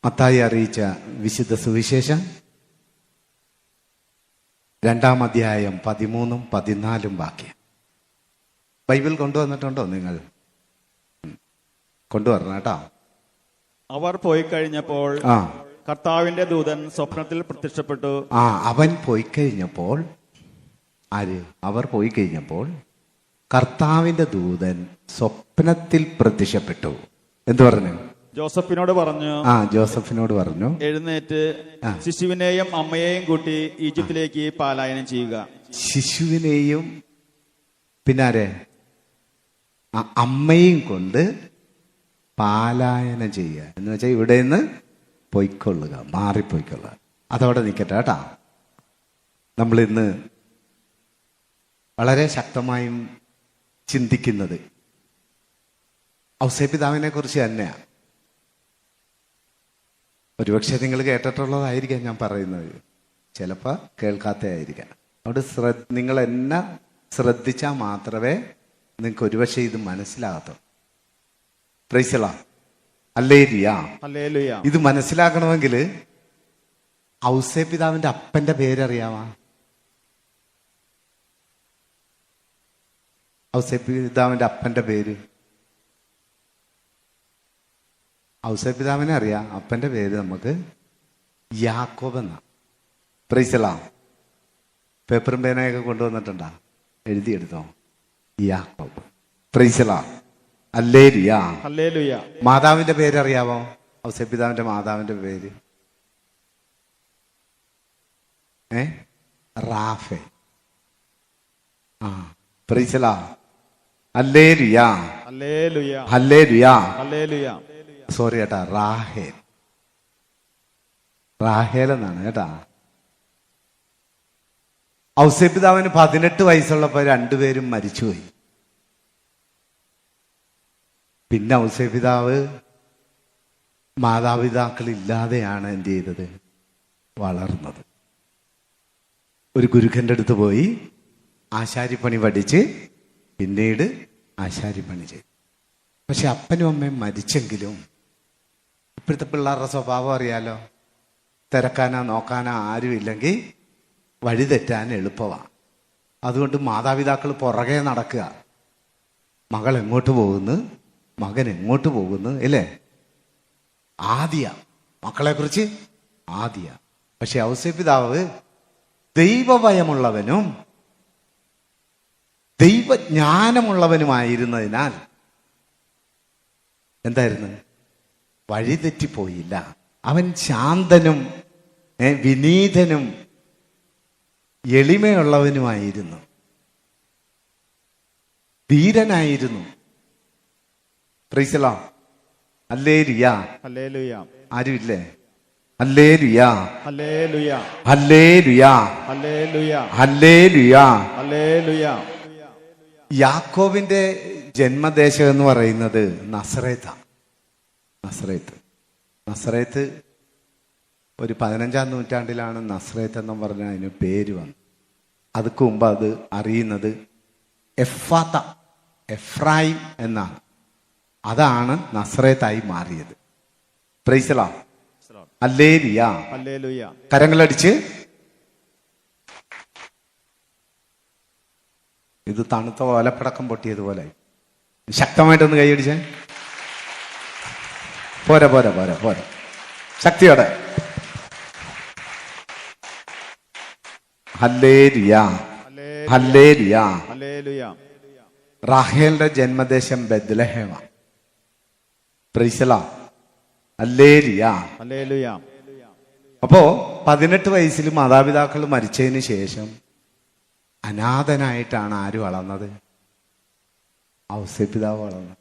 മത്തായി അറിയിച്ച വിശുദ്ധ സുവിശേഷം 2-ാം അധ്യായം 13-14 വാക്യം. ബൈബിൾ കൊണ്ടുവന്നിട്ടുണ്ടോ നിങ്ങൾ? കൊണ്ടുവരണം കേട്ടോ. അവർ പോയി കഴിഞ്ഞപ്പോൾ കർത്താവിന്റെ ദൂതൻ സ്വപ്നത്തിൽ പ്രത്യക്ഷപ്പെട്ടു. അവൻ പോയി കഴിഞ്ഞപ്പോൾ അവർ പോയി കഴിഞ്ഞപ്പോൾ കർത്താവിന്റെ ദൂതൻ സ്വപ്നത്തിൽ പ്രത്യക്ഷപ്പെട്ടു. എന്തു പറഞ്ഞു? ജോസഫിനോട് പറഞ്ഞു, എഴുന്നേറ്റ് ശിശുവിനെയും അമ്മയെയും കൂട്ടി ഈജിപ്തിലേക്ക് പലായനം ചെയ്യുക. ശിശുവിനെയും പിന്നാരെ അമ്മയും കൊണ്ട് പാലായനം ചെയ്യുക എന്ന് വെച്ചാൽ ഇവിടെ നിന്ന് പൊയ്ക്കൊള്ളുക, മാറിപ്പോയിക്കൊള്ളുക. അതവിടെ നിൽക്കട്ടെ കേട്ടാ. നമ്മളിന്ന് വളരെ ശക്തമായും ചിന്തിക്കുന്നത് ഔസേപ്പിതാവിനെ കുറിച്ച് തന്നെയാണ്. ഒരുപക്ഷെ നിങ്ങൾ കേട്ടിട്ടുള്ളതായിരിക്കാം ഞാൻ പറയുന്നത്, ചിലപ്പോൾ കേൾക്കാത്തതായിരിക്കാം. അതുകൊണ്ട് നിങ്ങൾ എന്നെ ശ്രദ്ധിച്ചാൽ മാത്രമേ നിങ്ങൾക്ക് ഒരുപക്ഷെ ഇത് മനസ്സിലാകത്തുള്ളൂ. Praise the Lord. ഹല്ലേലൂയ. ഇത് മനസ്സിലാക്കണമെങ്കിൽ ഔസേപ്പിതാവിന്റെ അപ്പന്റെ പേരറിയാവാ? ഔസേപ്പിതാവിന്റെ അപ്പന്റെ പേര് ഔസേപ്പിതാവിനെ അറിയാം. അപ്പന്റെ പേര് നമുക്ക് യാക്കോബ് എന്നാ. Price the Lord. പേപ്പറും പേനയൊക്കെ കൊണ്ടുവന്നിട്ടുണ്ടാ? എഴുതിയെടുത്തോ? യാക്കോബ്. Price the Lord. ഹല്ലേലൂയ. മാതാവിന്റെ പേര് അറിയാവോ? ഔസേപ്പിതാവിന്റെ മാതാവിന്റെ പേര് റാഫേ. Price the Lord. Hallelujah. Sorry കേട്ടാ, റാഹേൽ എന്നാണ് കേട്ടാ. ഔസേപ്പിതാവിന് 18 വയസ്സുള്ളപ്പോ രണ്ടുപേരും മരിച്ചുപോയി. പിന്നെ ഔസേപ്പിതാവ് മാതാപിതാക്കൾ ഇല്ലാതെയാണ് എന്ത് ചെയ്തത്? വളർന്നത്. ഒരു ഗുരുക്കൻ്റെ അടുത്ത് പോയി ആശാരിപ്പണി പഠിച്ച് പിന്നീട് ആശാരിപ്പണി ചെയ്തു. പക്ഷെ അപ്പനും അമ്മയും മരിച്ചെങ്കിലും ഇപ്പോഴത്തെ പിള്ളേരുടെ സ്വഭാവം അറിയാലോ. തിരക്കാനോ നോക്കാനോ ആരും ഇല്ലെങ്കിൽ വഴി തെറ്റാൻ എളുപ്പമാണ്. അതുകൊണ്ട് മാതാപിതാക്കൾ പുറകെ നടക്കുക. മകൾ എങ്ങോട്ട് പോകുന്നു, മകൻ എങ്ങോട്ട് പോകുന്നു, അല്ലേ? മക്കളെ കുറിച്ച് പക്ഷെ ഔസേപ്പിതാവ് ദൈവഭയമുള്ളവനും ദൈവജ്ഞാനമുള്ളവനുമായിരുന്നതിനാൽ എന്തായിരുന്നു? വഴിതെറ്റിപ്പോയില്ല. അവൻ ശാന്തനും വിനീതനും എളിമയുള്ളവനുമായിരുന്നു, ധീരനായിരുന്നു. Praise the Lord. ഹല്ലേലൂയ. ആരുമില്ലേ? ഹല്ലേലൂയ. യാക്കോബിന്റെ ജന്മദേശം എന്ന് പറയുന്നത് നസറേത്ത് ഒരു 15-ാം നൂറ്റാണ്ടിലാണ് നസറേത്ത് എന്ന് പറഞ്ഞ അതിന് പേര് വന്നത്. അതുക്ക് മുമ്പ് അത് അറിയുന്നത് എഫ്രായിം എന്നാണ്. അതാണ് നസറേത്തായി മാറിയത്. Price the Lord. ഹല്ലേലൂയ. കരങ്ങളടിച്ച്. ഇത് തണുത്ത ഓലപ്പടക്കം പൊട്ടിയതുപോലെ ശക്തമായിട്ടൊന്ന് കൈയടിച്ചേ. പോരാ, ശക്തിയോടെ. ഹല്ലേലൂയ. റാഹേലിന്റെ ജന്മദേശം ബെത്ലഹേമാണ്. Praise the Lord. ഹല്ലേലൂയ. അപ്പോ 18 വയസ്സിൽ മാതാപിതാക്കൾ മരിച്ചതിന് ശേഷം അനാഥനായിട്ടാണ് ആര് വളർന്നത്? ഔസേപ്പിതാവ് വളർന്നത്.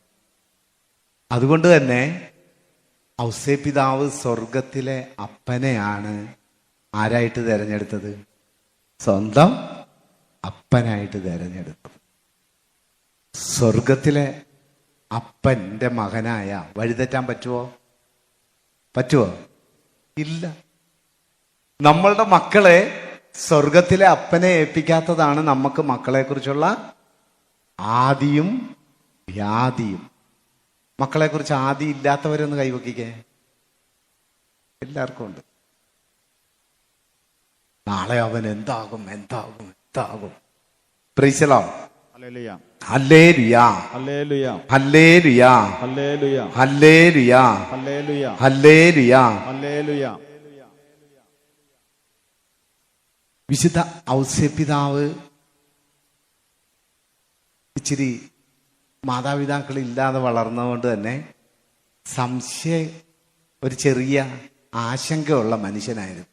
അതുകൊണ്ട് തന്നെ ഔസേപ്പിതാവ് സ്വർഗത്തിലെ അപ്പനെയാണ് ആരായിട്ട് തിരഞ്ഞെടുത്തത്? സ്വന്തം അപ്പനായിട്ട് തിരഞ്ഞെടുത്തത്. സ്വർഗത്തിലെ അപ്പന്റെ മകനായ വഴിതെറ്റാൻ പറ്റുമോ? ഇല്ല. നമ്മളുടെ മക്കളെ സ്വർഗത്തിലെ അപ്പനെ ഏൽപ്പിക്കാത്തതാണ് നമുക്ക് മക്കളെ കുറിച്ചുള്ള ആദിയും വ്യാധിയും. മക്കളെ കുറിച്ച് ആദി ഇല്ലാത്തവരൊന്ന് കൈവക്കിക്കേ. എല്ലാവർക്കും ഉണ്ട്. നാളെ അവൻ എന്താകും എന്താകും എന്താകും. Price the Lord. Hallelujah hallelujah hallelujah hallelujah hallelujah hallelujah hallelujah hallelujah. Hallelujah. വിശുദ്ധ ഔസേപ്പിതാവ് ഇച്ചിരി മാതാപിതാക്കളില്ലാതെ വളർന്നതുകൊണ്ട് തന്നെ ഒരു ചെറിയ ആശങ്കയുള്ള മനുഷ്യനായിരുന്നു.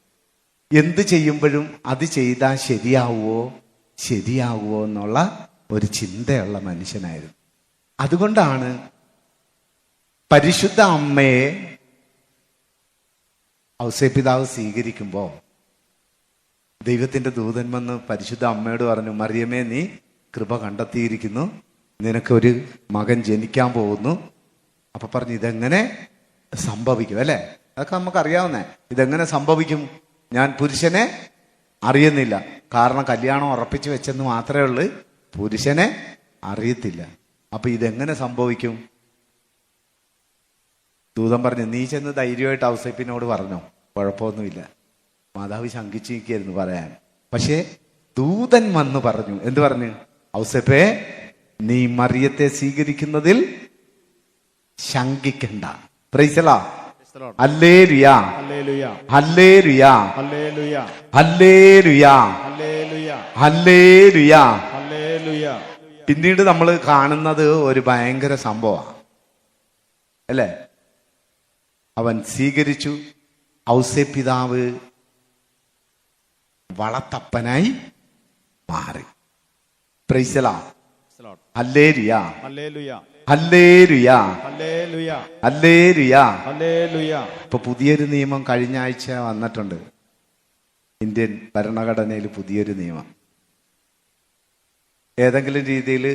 എന്ത് ചെയ്യുമ്പോഴും അത് ചെയ്താൽ ശരിയാവുമോ എന്നുള്ള ഒരു ചിന്തയുള്ള മനുഷ്യനായിരുന്നു. അതുകൊണ്ടാണ് പരിശുദ്ധ അമ്മയെ ഔസേപ്പിതാവ് സ്വീകരിക്കുമ്പോൾ ദൈവത്തിന്റെ ദൂതൻ വന്ന് പരിശുദ്ധ അമ്മയോട് പറഞ്ഞു, മറിയമേ, നീ കൃപ കണ്ടെത്തിയിരിക്കുന്നു, നിനക്കൊരു മകൻ ജനിക്കാൻ പോകുന്നു. അപ്പൊ പറഞ്ഞു, ഇതെങ്ങനെ സംഭവിക്കും? അല്ലെ, അതൊക്കെ നമുക്കറിയാവുന്നേ. ഇതെങ്ങനെ സംഭവിക്കും? ഞാൻ പുരുഷനെ അറിയുന്നില്ല, കാരണം കല്യാണം ഉറപ്പിച്ചു വെച്ചെന്ന് മാത്രമേ ഉള്ളൂ, പുരുഷനെ അറിയത്തില്ല. അപ്പൊ ഇതെങ്ങനെ സംഭവിക്കും? ദൂതൻ പറഞ്ഞു, നീ ചെന്ന് ധൈര്യമായിട്ട് ഔസേപ്പിനോട് പറഞ്ഞോ, കുഴപ്പമൊന്നുമില്ല. മാതാവ് ശങ്കിച്ചു നിൽക്കായിരുന്നു പറയാൻ. പക്ഷേ ദൂതൻ വന്ന് പറഞ്ഞു, എന്ത് പറഞ്ഞു? ഔസേപ്പേ, നീ മറിയത്തെ സ്വീകരിക്കുന്നതിൽ ശങ്കിക്കണ്ട. Praise the Lord. Hallelujah hallelujah hallelujah hallelujah hallelujah hallelujah. പിന്നീട് നമ്മൾ കാണുന്നത് ഒരു ഭയങ്കര സംഭവമാണ്, അല്ലേ? അവൻ സ്വീകരിച്ചു. ഔസേപ്പിതാവ് വളത്തപ്പനായി മാറി. Price the Lord. Hallelujah hallelujah hallelujah hallelujah hallelujah hallelujah. ഇപ്പൊ പുതിയൊരു നിയമം കഴിഞ്ഞ ആഴ്ച വന്നിട്ടുണ്ട്. ഇന്ത്യൻ ഭരണഘടനയിൽ പുതിയൊരു നിയമം. ഏതെങ്കിലും രീതിയിൽ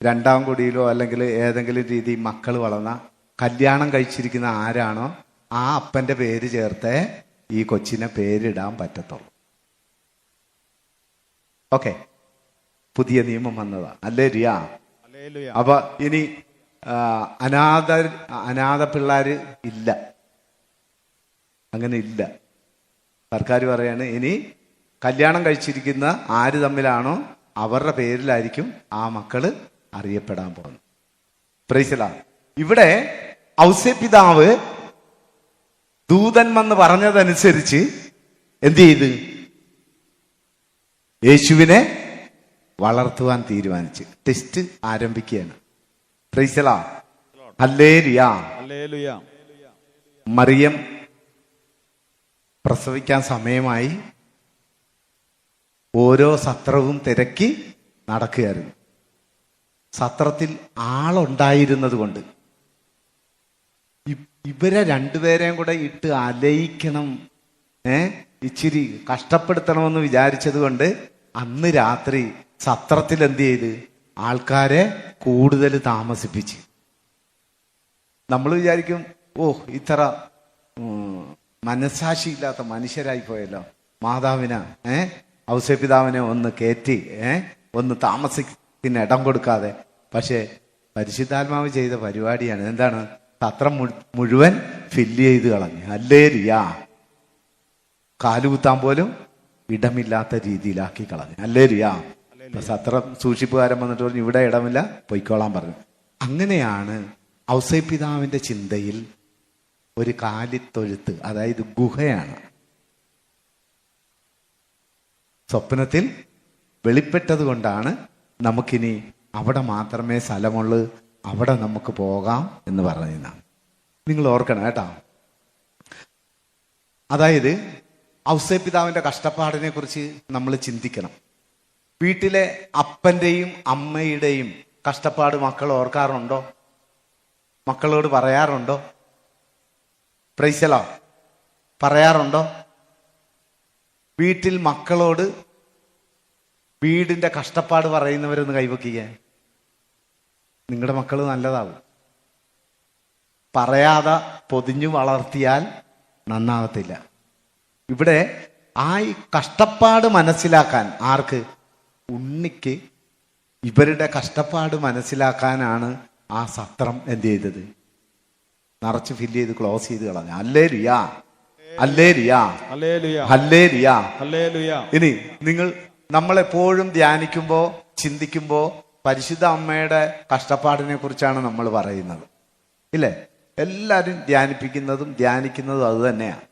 രണ്ടാം കുടിയിലോ അല്ലെങ്കിൽ ഏതെങ്കിലും രീതിയിൽ മക്കൾ വളർന്ന കല്യാണം കഴിച്ചിരിക്കുന്ന ആരാണോ ആ അപ്പന്റെ പേര് ചേർത്തേ ഈ കൊച്ചിനെ പേരിടാൻ പറ്റത്തുള്ളൂ. ഓക്കെ, പുതിയ നിയമം വന്നതാ. ഹല്ലേലൂയ. അപ്പൊ ഇനി അനാഥ പിള്ളേര് ഇല്ല, അങ്ങനെ ഇല്ല. സർക്കാർ പറയാണ്, ഇനി കല്യാണം കഴിച്ചിരിക്കുന്ന ആര് തമ്മിലാണോ അവരുടെ പേരിലായിരിക്കും ആ മക്കള് അറിയപ്പെടാൻ പോകുന്നത്. Price the Lord. ഇവിടെ ഔസേപ്പിതാവ് ദൂതൻ വന്ന് പറഞ്ഞതനുസരിച്ച് എന്ത് ചെയ്ത്? യേശുവിനെ വളർത്തുവാൻ തീരുമാനിച്ച് ടെസ്റ്റ് ആരംഭിക്കുകയാണ്. Praise the Lord. Hallelujah hallelujah. Mariyam പ്രസവിക്കാൻ സമയമായി. ഓരോ സത്രവും തിരക്കി നടക്കുകയായിരുന്നു. സത്രത്തിൽ ആളുണ്ടായിരുന്നത് കൊണ്ട് ഇവരെ രണ്ടുപേരെയും കൂടെ ഇട്ട് അലയിക്കണം, ഇച്ചിരി കഷ്ടപ്പെടുത്തണമെന്ന് വിചാരിച്ചത് കൊണ്ട് അന്ന് രാത്രി സത്രത്തിൽ എന്ത് ചെയ്ത് ആൾക്കാരെ കൂടുതൽ താമസിപ്പിച്ച്. നമ്മൾ വിചാരിക്കും, ഓ ഇത്ര മനസാക്ഷിയില്ലാത്ത മനുഷ്യരായി പോയല്ലോ, മാതാവിനെ ഔസേപ്പിതാവിനെ ഒന്ന് കയറ്റി ഒന്ന് താമസിക്കുന്ന ഇടം കൊടുക്കാതെ. പക്ഷെ പരിശുദ്ധാത്മാവ് ചെയ്ത പരിപാടിയാണ്. എന്താണ്? സത്രം മുഴുവൻ ഫില്ല് ചെയ്ത് കളഞ്ഞു. ഹല്ലേലൂയ. കാലുകുത്താൻ പോലും ഇടമില്ലാത്ത രീതിയിലാക്കി കളഞ്ഞു. ഹല്ലേലൂയ. സത്രം സൂക്ഷിപ്പുകാരൻ വന്നിട്ട് പറഞ്ഞു, ഇവിടെ ഇടമില്ല, പൊയ്ക്കോളാൻ പറഞ്ഞു. അങ്ങനെയാണ് ഔസേപ്പിതാവിന്റെ ചിന്തയിൽ ഒരു കാലിത്തൊഴുത്ത്, അതായത് ഗുഹയാണ്, സ്വപ്നത്തിൽ വെളിപ്പെട്ടത് കൊണ്ടാണ് നമുക്കിനി അവിടെ മാത്രമേ സ്ഥലമുള്ളൂ, അവിടെ നമുക്ക് പോകാം എന്ന് പറഞ്ഞതാണ്. നിങ്ങൾ ഓർക്കണം കേട്ടോ. അതായത് ഔസേപ്പിതാവിന്റെ കഷ്ടപ്പാടിനെ കുറിച്ച് നമ്മൾ ചിന്തിക്കണം. വീട്ടിലെ അപ്പന്റെയും അമ്മയുടെയും കഷ്ടപ്പാട് മക്കൾ ഓർക്കാറുണ്ടോ? മക്കളോട് പറയാറുണ്ടോ? Praise the Lord. പറയാറുണ്ടോ? വീട്ടിൽ മക്കളോട് വീടിന്റെ കഷ്ടപ്പാട് പറയുന്നവരൊന്ന് കൈവയ്ക്കുക. നിങ്ങളുടെ മക്കൾ നല്ലതാവും. പറയാതെ പൊതിഞ്ഞു വളർത്തിയാൽ നന്നാകത്തില്ല. ഇവിടെ ആ കഷ്ടപ്പാട് മനസ്സിലാക്കാൻ ആർക്ക്? ഉണ്ണിക്ക് ഇവരുടെ കഷ്ടപ്പാട് മനസ്സിലാക്കാനാണ് ആ സത്രം എന്ത് ചെയ്തത്? നിറച്ച് ഫില്ല് ചെയ്ത് ക്ലോസ് ചെയ്ത് കളഞ്ഞു. Hallelujah. Hallelujah, hallelujah, hallelujah. Hallelujah. ഇനി നമ്മളെപ്പോഴും ധ്യാനിക്കുമ്പോ ചിന്തിക്കുമ്പോ പരിശുദ്ധ അമ്മയുടെ കഷ്ടപ്പാടിനെ കുറിച്ചാണ് നമ്മൾ പറയുന്നത്, ഇല്ലേ? എല്ലാരും ധ്യാനിക്കുന്നതും അത് തന്നെയാണ്.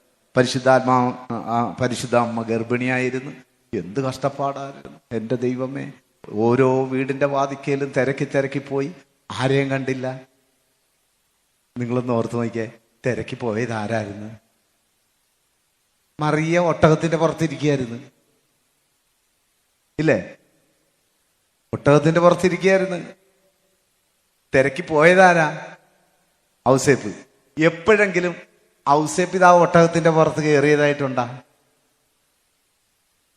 പരിശുദ്ധ അമ്മ ഗർഭിണിയായിരുന്നു, എന്ത് കഷ്ടപ്പാടായിരുന്നു എൻ്റെ ദൈവമേ. ഓരോ വീടിന്റെ വാതിക്കയിലും തിരക്കി പോയി, ആരെയും കണ്ടില്ല. നിങ്ങളൊന്ന് ഓർത്ത് നോക്കിയേ, തിരക്കി പോയത് ആരായിരുന്നു? മറിയ ഒട്ടകത്തിന്റെ പുറത്തിരിക്കുകയായിരുന്നു, ഇല്ലേ? ഒട്ടകത്തിന്റെ പുറത്തിരിക്കുകയായിരുന്നു. തിരക്കി പോയതാരാ? ഔസേപ്പ്. എപ്പോഴെങ്കിലും ഔസേപ്പിതാവ് ഒട്ടകത്തിന്റെ പുറത്ത് കയറിയതായിട്ടുണ്ടാ?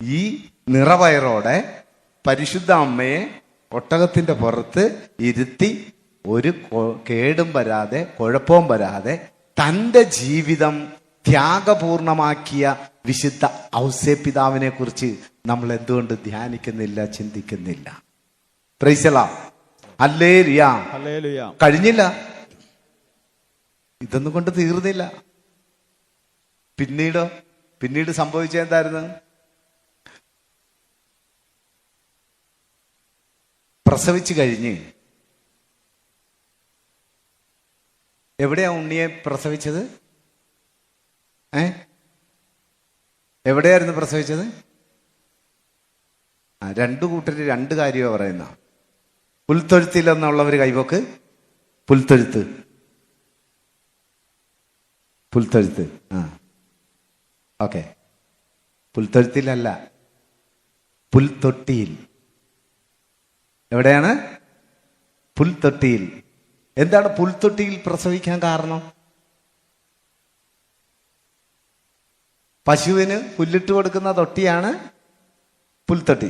ഈ നിറവയറോടെ പരിശുദ്ധ അമ്മയെ ഒട്ടകത്തിന്റെ പുറത്ത് ഇരുത്തി ഒരു കേടും വരാതെ, കുഴപ്പവും വരാതെ തൻ്റെ ജീവിതം ത്യാഗപൂർണമാക്കിയ വിശുദ്ധ ഔസേപ്പിതാവിനെ കുറിച്ച് നമ്മൾ എന്തുകൊണ്ട് ധ്യാനിക്കുന്നില്ല, ചിന്തിക്കുന്നില്ല? Price the Lord. Hallelujah, hallelujah. കഴിഞ്ഞില്ല, ഇതൊന്നും കൊണ്ട് തീർന്നില്ല. പിന്നീട് സംഭവിച്ചത് എന്തായിരുന്നു? പ്രസവിച്ചു കഴിഞ്ഞ് എവിടെയാ ഉണ്ണിയെ പ്രസവിച്ചത്? എവിടെയായിരുന്നു പ്രസവിച്ചത്? രണ്ടു കൂട്ടര് രണ്ട് കാര്യമാണ് പറയുന്ന. പുൽത്തൊഴുത്തിൽ എന്നുള്ളവർ കൈവക്ക്. പുൽത്തൊഴുത്ത്. ഓക്കെ, പുൽത്തൊഴുത്തിലല്ല, പുൽത്തൊട്ടിയിൽ. എവിടെയാണ്? പുൽത്തൊട്ടിയിൽ. എന്താണ് പുൽത്തൊട്ടിയിൽ പ്രസവിക്കാൻ കാരണം? പശുവിന് പുല്ലിട്ട് കൊടുക്കുന്ന തൊട്ടിയാണ് പുൽത്തൊട്ടി.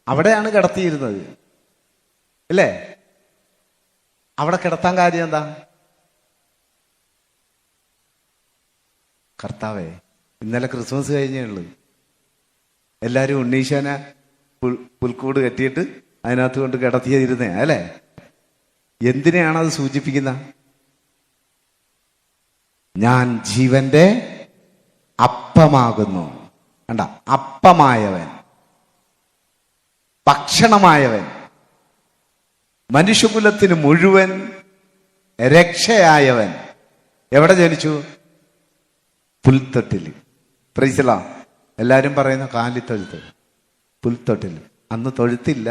അവിടെയാണ് കിടത്തിയിരുന്നത്, അല്ലേ? അവിടെ കിടത്താൻ കാര്യം എന്താ? കർത്താവേ, ഇന്നലെ ക്രിസ്മസ് കഴിഞ്ഞേ ഉള്ളൂ. എല്ലാരും ഉണ്ണീശനെ പുൽക്കൂട് കെട്ടിയിട്ട് അതിനകത്ത് കൊണ്ട് കിടത്തിയിരുന്നേ, അല്ലേ? എന്തിനെയാണ് അത് സൂചിപ്പിക്കുന്നത്? ഞാൻ ജീവന്റെ അപ്പമാകുന്നു. കണ്ട, അപ്പമായവൻ, ഭക്ഷണമായവൻ, മനുഷ്യകുലത്തിന് മുഴുവൻ രക്ഷയായവൻ എവിടെ ജനിച്ചു? പുൽത്തൊട്ടിൽ. Praise the Lord. എല്ലാരും പറയുന്ന കാലിത്തൊഴുത്ത്, പുൽത്തൊട്ടിൽ. അന്ന് തൊഴുത്തില്ല,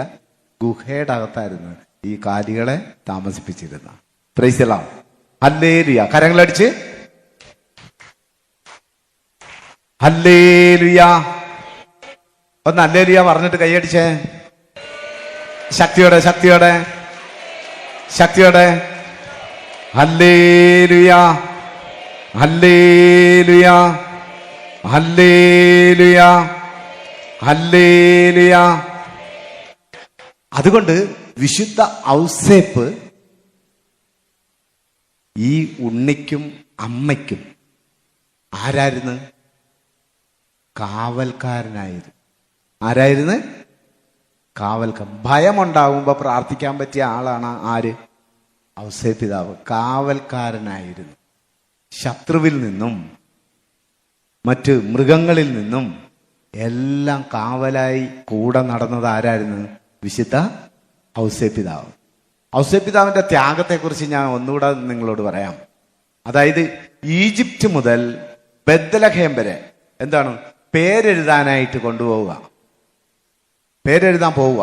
ഗുഹയുടെ അകത്തായിരുന്നു ഈ കാലികളെ താമസിപ്പിച്ചിരുന്ന. Praise the Lord. ഹല്ലേലൂയ. കരങ്ങളടിച്ച് ഹല്ലേലൂയ. ഒന്ന് ഹല്ലേലൂയ പറഞ്ഞിട്ട് കൈയടിച്ചേ. ശക്തിയോടെ ഹല്ലേലൂയ, ഹല്ലേലൂയ, ഹല്ലേലൂയ, ഹല്ലേലൂയ. അതുകൊണ്ട് വിശുദ്ധ ഔസേപ്പ് ഈ ഉണ്ണിക്കും അമ്മയ്ക്കും ആരായിരുന്നു? കാവൽക്കാരനായിരുന്നു. ആരായിരുന്നു? കാവൽക്കാരൻ. ഭയമുണ്ടാകുമ്പോ പ്രാർത്ഥിക്കാൻ പറ്റിയ ആളാണ് ആര്? ഔസേപ്പിതാവ്. കാവൽക്കാരനായിരുന്നു. ശത്രുവിൽ നിന്നും മറ്റ് മൃഗങ്ങളിൽ നിന്നും എല്ലാം കാവലായി കൂടെ നടന്നത് ആരായിരുന്നു? വിശുദ്ധ ഔസേപ്പിതാവ്. ഔസേപ്പിതാവിന്റെ ത്യാഗത്തെക്കുറിച്ച് ഞാൻ ഒന്നുകൂടെ നിങ്ങളോട് പറയാം. അതായത് ഈജിപ്റ്റ് മുതൽ ബെത്ലഹേം വരെ എന്താണ് പേരെഴുതാനായിട്ട് കൊണ്ടുപോവുക, പേരെഴുതാൻ പോവുക.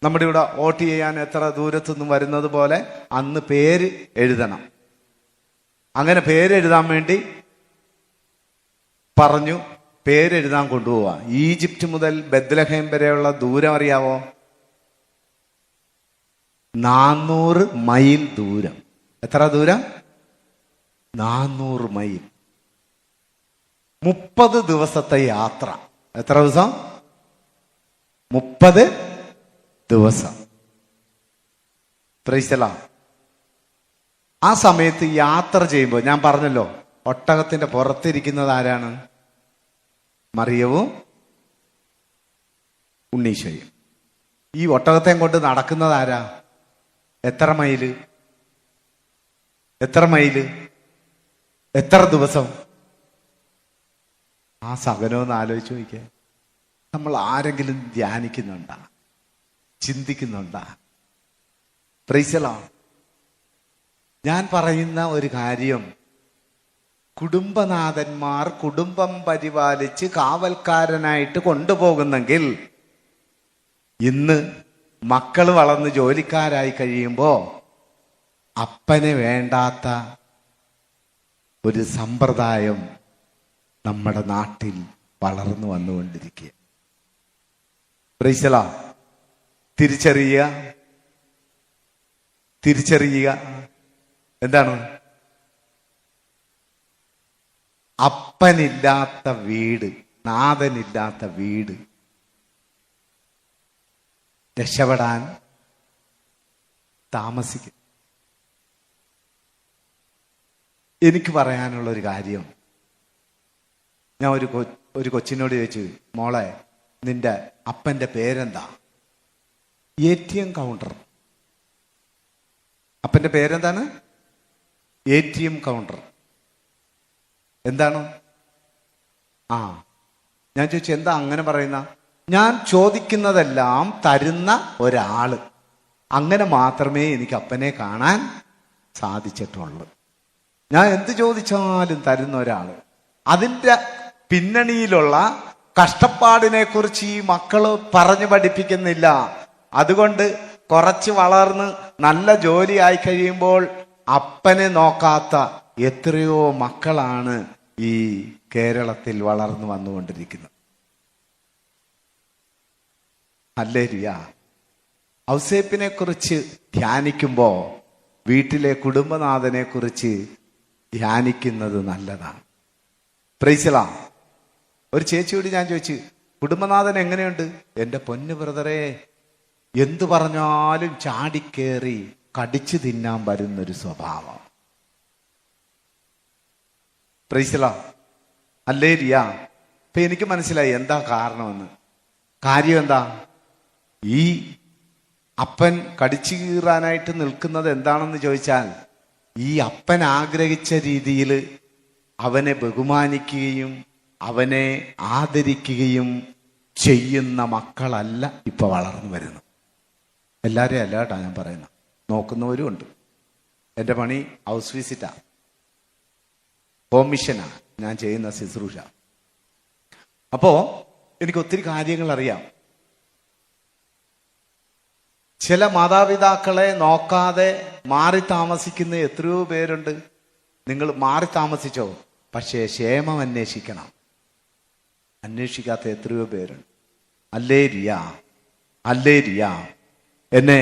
നമ്മുടെ ഇവിടെ വോട്ട് ചെയ്യാൻ എത്ര ദൂരത്തുനിന്നും വരുന്നത് പോലെ അന്ന് പേര് എഴുതണം. അങ്ങനെ പേരെഴുതാൻ വേണ്ടി പറഞ്ഞു, പേരെഴുതാൻ കൊണ്ടുപോവുക. ഈജിപ്റ്റ് മുതൽ ബെത്ലഹേം വരെയുള്ള ദൂരം അറിയാവോ? 400 മൈൽ ദൂരം. എത്ര ദൂരം? 400 മൈൽ. 30 ദിവസത്തെ യാത്ര. എത്ര ദിവസം? 30 ദിവസം. Price the Lord. ആ സമയത്ത് യാത്ര ചെയ്യുമ്പോൾ ഞാൻ പറഞ്ഞല്ലോ, ഒട്ടകത്തിന്റെ പുറത്തിരിക്കുന്നത് ആരാണ്? മറിയവും ഉണ്ണീശോയും. ഈ ഒട്ടകത്തെ കൊണ്ട് നടക്കുന്നത് ആരാ? എത്ര മൈല്? എത്ര ദിവസം? ആ സഹനമൊന്ന് ആലോചിച്ച് നോക്കിയേ. നമ്മൾ ആരെങ്കിലും ധ്യാനിക്കുന്നുണ്ടാ? ചിന്തിക്കുന്നുണ്ടാ? Praise the Lord. ഞാൻ പറയുന്ന ഒരു കാര്യം, കുടുംബനാഥന്മാർ കുടുംബം പരിപാലിച്ച് കാവൽക്കാരനായിട്ട് കൊണ്ടുപോകുന്നെങ്കിൽ, ഇന്ന് മക്കൾ വളർന്ന് ജോലിക്കാരായി കഴിയുമ്പോ അപ്പനെ വേണ്ടാത്ത ഒരു സമ്പ്രദായം നമ്മുടെ നാട്ടിൽ വളർന്നു വന്നുകൊണ്ടിരിക്കുക. Price the Lord. തിരിച്ചറിയുക. എന്താണ്? അപ്പനില്ലാത്ത വീട്, നാഥനില്ലാത്ത വീട് രക്ഷപ്പെടാൻ താമസിക്കും. എനിക്ക് പറയാനുള്ള ഒരു കാര്യം, ഞാൻ ഒരു കൊച്ചിനോട് ചോദിച്ചു, മോളെ നിന്റെ അപ്പന്റെ പേരെന്താ? ATM counter. അപ്പന്റെ പേരെന്താണ്? ATM counter. എന്താണ്? ഞാൻ ചോദിച്ചു, എന്താ അങ്ങനെ പറയുന്ന? ഞാൻ ചോദിക്കുന്നതെല്ലാം തരുന്ന ഒരാള്, അങ്ങനെ മാത്രമേ എനിക്ക് അപ്പനെ കാണാൻ സാധിച്ചിട്ടുള്ളൂ. ഞാൻ എന്ത് ചോദിച്ചാലും തരുന്ന ഒരാള്. അതിൻ്റെ പിന്നണിയിലുള്ള കഷ്ടപ്പാടിനെ കുറിച്ച് ഈ മക്കള് പറഞ്ഞു പഠിപ്പിക്കുന്നില്ല. അതുകൊണ്ട് കുറച്ച് വളർന്ന് നല്ല ജോലി ആയി കഴിയുമ്പോൾ അപ്പനെ നോക്കാത്ത എത്രയോ മക്കളാണ് ഈ കേരളത്തിൽ വളർന്നു വന്നുകൊണ്ടിരിക്കുന്നത്. ഹല്ലേലൂയ. ഔസേപ്പിനെ കുറിച്ച് ധ്യാനിക്കുമ്പോ വീട്ടിലെ കുടുംബനാഥനെ കുറിച്ച് ധ്യാനിക്കുന്നത് നല്ലതാണ്. Price the Lord. ഒരു ചേച്ചിയോട് ഞാൻ ചോദിച്ചു, കുടുംബനാഥൻ എങ്ങനെയുണ്ട്? എൻ്റെ പൊന്നു ബ്രദറെ, എന്തു പറഞ്ഞാലും ചാടിക്കേറി കടിച്ചു തിന്നാൻ വരുന്നൊരു സ്വഭാവം. Price the Lord. ഹല്ലേലൂയ. ഇപ്പൊ എനിക്ക് മനസ്സിലായി എന്താ കാരണമെന്ന്. കാര്യം എന്താ? ഈ അപ്പൻ കടിച്ചു കീറാനായിട്ട് നിൽക്കുന്നത് എന്താണെന്ന് ചോദിച്ചാൽ, ഈ അപ്പൻ ആഗ്രഹിച്ച രീതിയിൽ അവനെ ബഹുമാനിക്കുകയും അവനെ ആദരിക്കുകയും ചെയ്യുന്ന മക്കളല്ല ഇപ്പൊ വളർന്നു വരുന്നത്. എല്ലാവരെയും അല്ല കേട്ടാ ഞാൻ പറയുന്നത്, നോക്കുന്നവരും ഉണ്ട്. എൻ്റെ പണി ഹൗസ് വിസിറ്റാ, ഹോം മിഷനാ ഞാൻ ചെയ്യുന്ന ശുശ്രൂഷ. അപ്പോ എനിക്ക് ഒത്തിരി കാര്യങ്ങൾ അറിയാം. ചില മാതാപിതാക്കളെ നോക്കാതെ മാറി താമസിക്കുന്ന എത്രയോ പേരുണ്ട്. നിങ്ങൾ മാറി താമസിച്ചോ, പക്ഷേ ക്ഷേമം അന്വേഷിക്കണം. അന്വേഷിക്കാത്ത എത്രയോ പേരുണ്ട്. Hallelujah, hallelujah. എന്നെ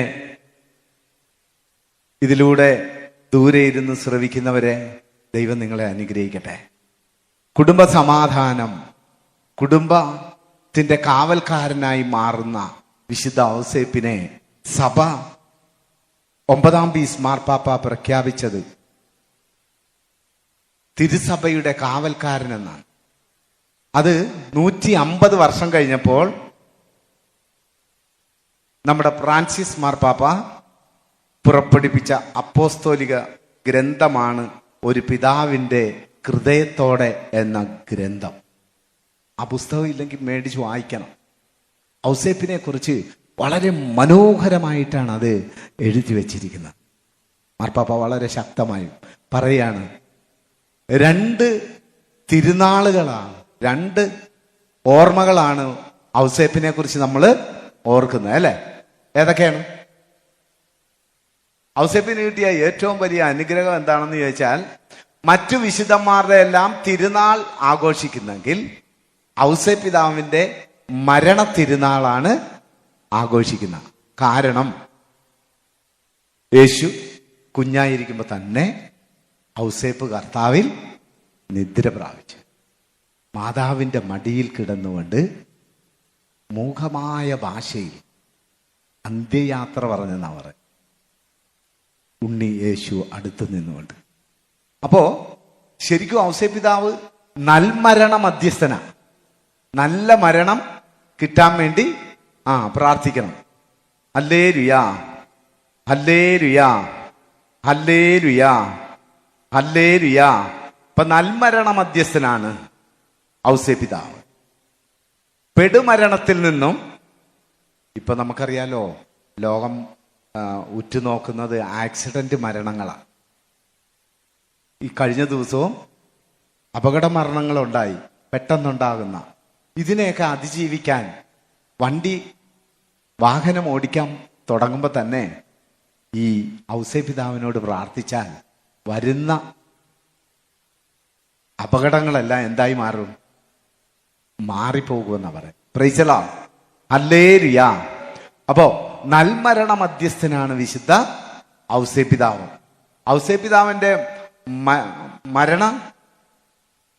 ഇതിലൂടെ ദൂരെ ഇരുന്ന് ശ്രവിക്കുന്നവരെ ദൈവം നിങ്ങളെ അനുഗ്രഹിക്കട്ടെ. കുടുംബ സമാധാനം, കുടുംബത്തിന്റെ കാവൽക്കാരനായി മാറുന്ന വിശുദ്ധ ഔസേപ്പിനെ സഭ 9-ാം പീസ് മാർപ്പാപ്പ പ്രഖ്യാപിച്ചത് തിരുസഭയുടെ കാവൽക്കാരനെന്നാണ്. അത് 150 വർഷം കഴിഞ്ഞപ്പോൾ നമ്മുടെ ഫ്രാൻസിസ് മാർപ്പാപ്പ പുറപ്പെടുവിച്ച അപ്പോസ്തോലിക ഗ്രന്ഥമാണ് ഒരു പിതാവിൻ്റെ ഹൃദയത്തോടെ എന്ന ഗ്രന്ഥം. ആ പുസ്തകം ഇല്ലെങ്കിൽ മേടിച്ച് വായിക്കണം. ഔസേപ്പിനെ കുറിച്ച് വളരെ മനോഹരമായിട്ടാണ് അത് എഴുതി വച്ചിരിക്കുന്നത്. മാർപ്പാപ്പ വളരെ ശക്തമായും പറയാണ്, 2 തിരുനാളുകളാണ്, 2 ഓർമ്മകളാണ് ഔസേപ്പിനെ കുറിച്ച് നമ്മൾ ഓർക്കുന്നത്, അല്ലേ? ഏതൊക്കെയാണ്? ഔസേപ്പിന് കിട്ടിയ ഏറ്റവും വലിയ അനുഗ്രഹം എന്താണെന്ന് ചോദിച്ചാൽ, മറ്റു വിശുദ്ധന്മാരുടെ എല്ലാം തിരുനാൾ ആഘോഷിക്കുന്നെങ്കിൽ ഔസേപ്പ് പിതാവിന്റെ മരണ തിരുനാളാണ് ആഘോഷിക്കുന്നത്. കാരണം യേശു കുഞ്ഞായിരിക്കുമ്പോൾ തന്നെ ഔസേപ്പ് കർത്താവിൽ നിദ്ര പ്രാപിച്ചു. മാതാവിന്റെ മടിയിൽ കിടന്നുകൊണ്ട് മൂകമായ ഭാഷയിൽ അന്ത്യയാത്ര പറഞ്ഞെന്നാ പറയുന്നത്. ഉണ്ണി യേശു അടുത്ത് നിന്നുകൊണ്ട്. അപ്പോ ശരിക്കും ഔസേപ്പ് പിതാവ് നൽമരണ മധ്യസ്ഥന. നല്ല മരണം കിട്ടാൻ വേണ്ടി പ്രാർത്ഥിക്കണം. ഹല്ലേലൂയ, ഹല്ലേലൂയ, ഹല്ലേലൂയ, ഹല്ലേലൂയ, ഇപ്പൊ നൽമരണ മധ്യസ്ഥനാണ് ഔസേപിതാവ്. പെടുമരണത്തിൽ നിന്നും ഇപ്പൊ നമുക്കറിയാലോ, ലോകം ഉറ്റുനോക്കുന്നത് ആക്സിഡന്റ് മരണങ്ങളാണ്. ഈ കഴിഞ്ഞ ദിവസവും അപകട മരണങ്ങളുണ്ടായി, പെട്ടെന്നുണ്ടാകുന്ന. ഇതിനെയൊക്കെ അതിജീവിക്കാൻ വാഹനം ഓടിക്കാൻ തുടങ്ങുമ്പോൾ തന്നെ ഈ ഔസേപിതാവിനോട് പ്രാർത്ഥിച്ചാൽ വരുന്ന അപകടങ്ങളെല്ലാം എന്തായി മാറും? മാറിപ്പോകുമെന്നാ പറയാം. Price the Lord. ഹല്ലേലൂയ. അപ്പോ നൽമരണ മധ്യസ്ഥനാണ് വിശുദ്ധ ഔസേപിതാവ്. ഔസേപിതാവിന്റെ മരണ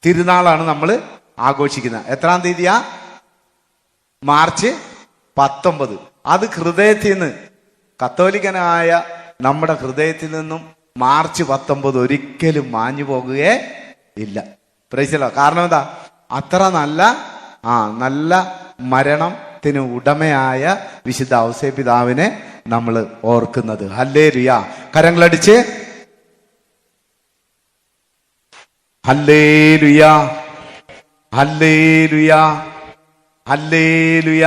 തിരുനാളാണ് നമ്മൾ ആഘോഷിക്കുന്നത്. എത്രാം തീയതിയാ? മാർച്ച് 19. അത് ഹൃദയത്തിൽ നിന്ന്, കത്തോലിക്കനായ നമ്മുടെ ഹൃദയത്തിൽ നിന്നും മാർച്ച് 19 ഒരിക്കലും മാഞ്ഞു പോകുകയേ ഇല്ല. Price the Lord. കാരണം എന്താ? അത്ര നല്ല മരണത്തിന് ഉടമയായ വിശുദ്ധ ഔസേപിതാവിനെ നമ്മൾ ഓർക്കുന്നത്. ഹല്ലേലൂയ. കരങ്ങളടിച്ച് ഹല്ലേലൂയ, ഹല്ലേലൂയ, ഹല്ലേലൂയ.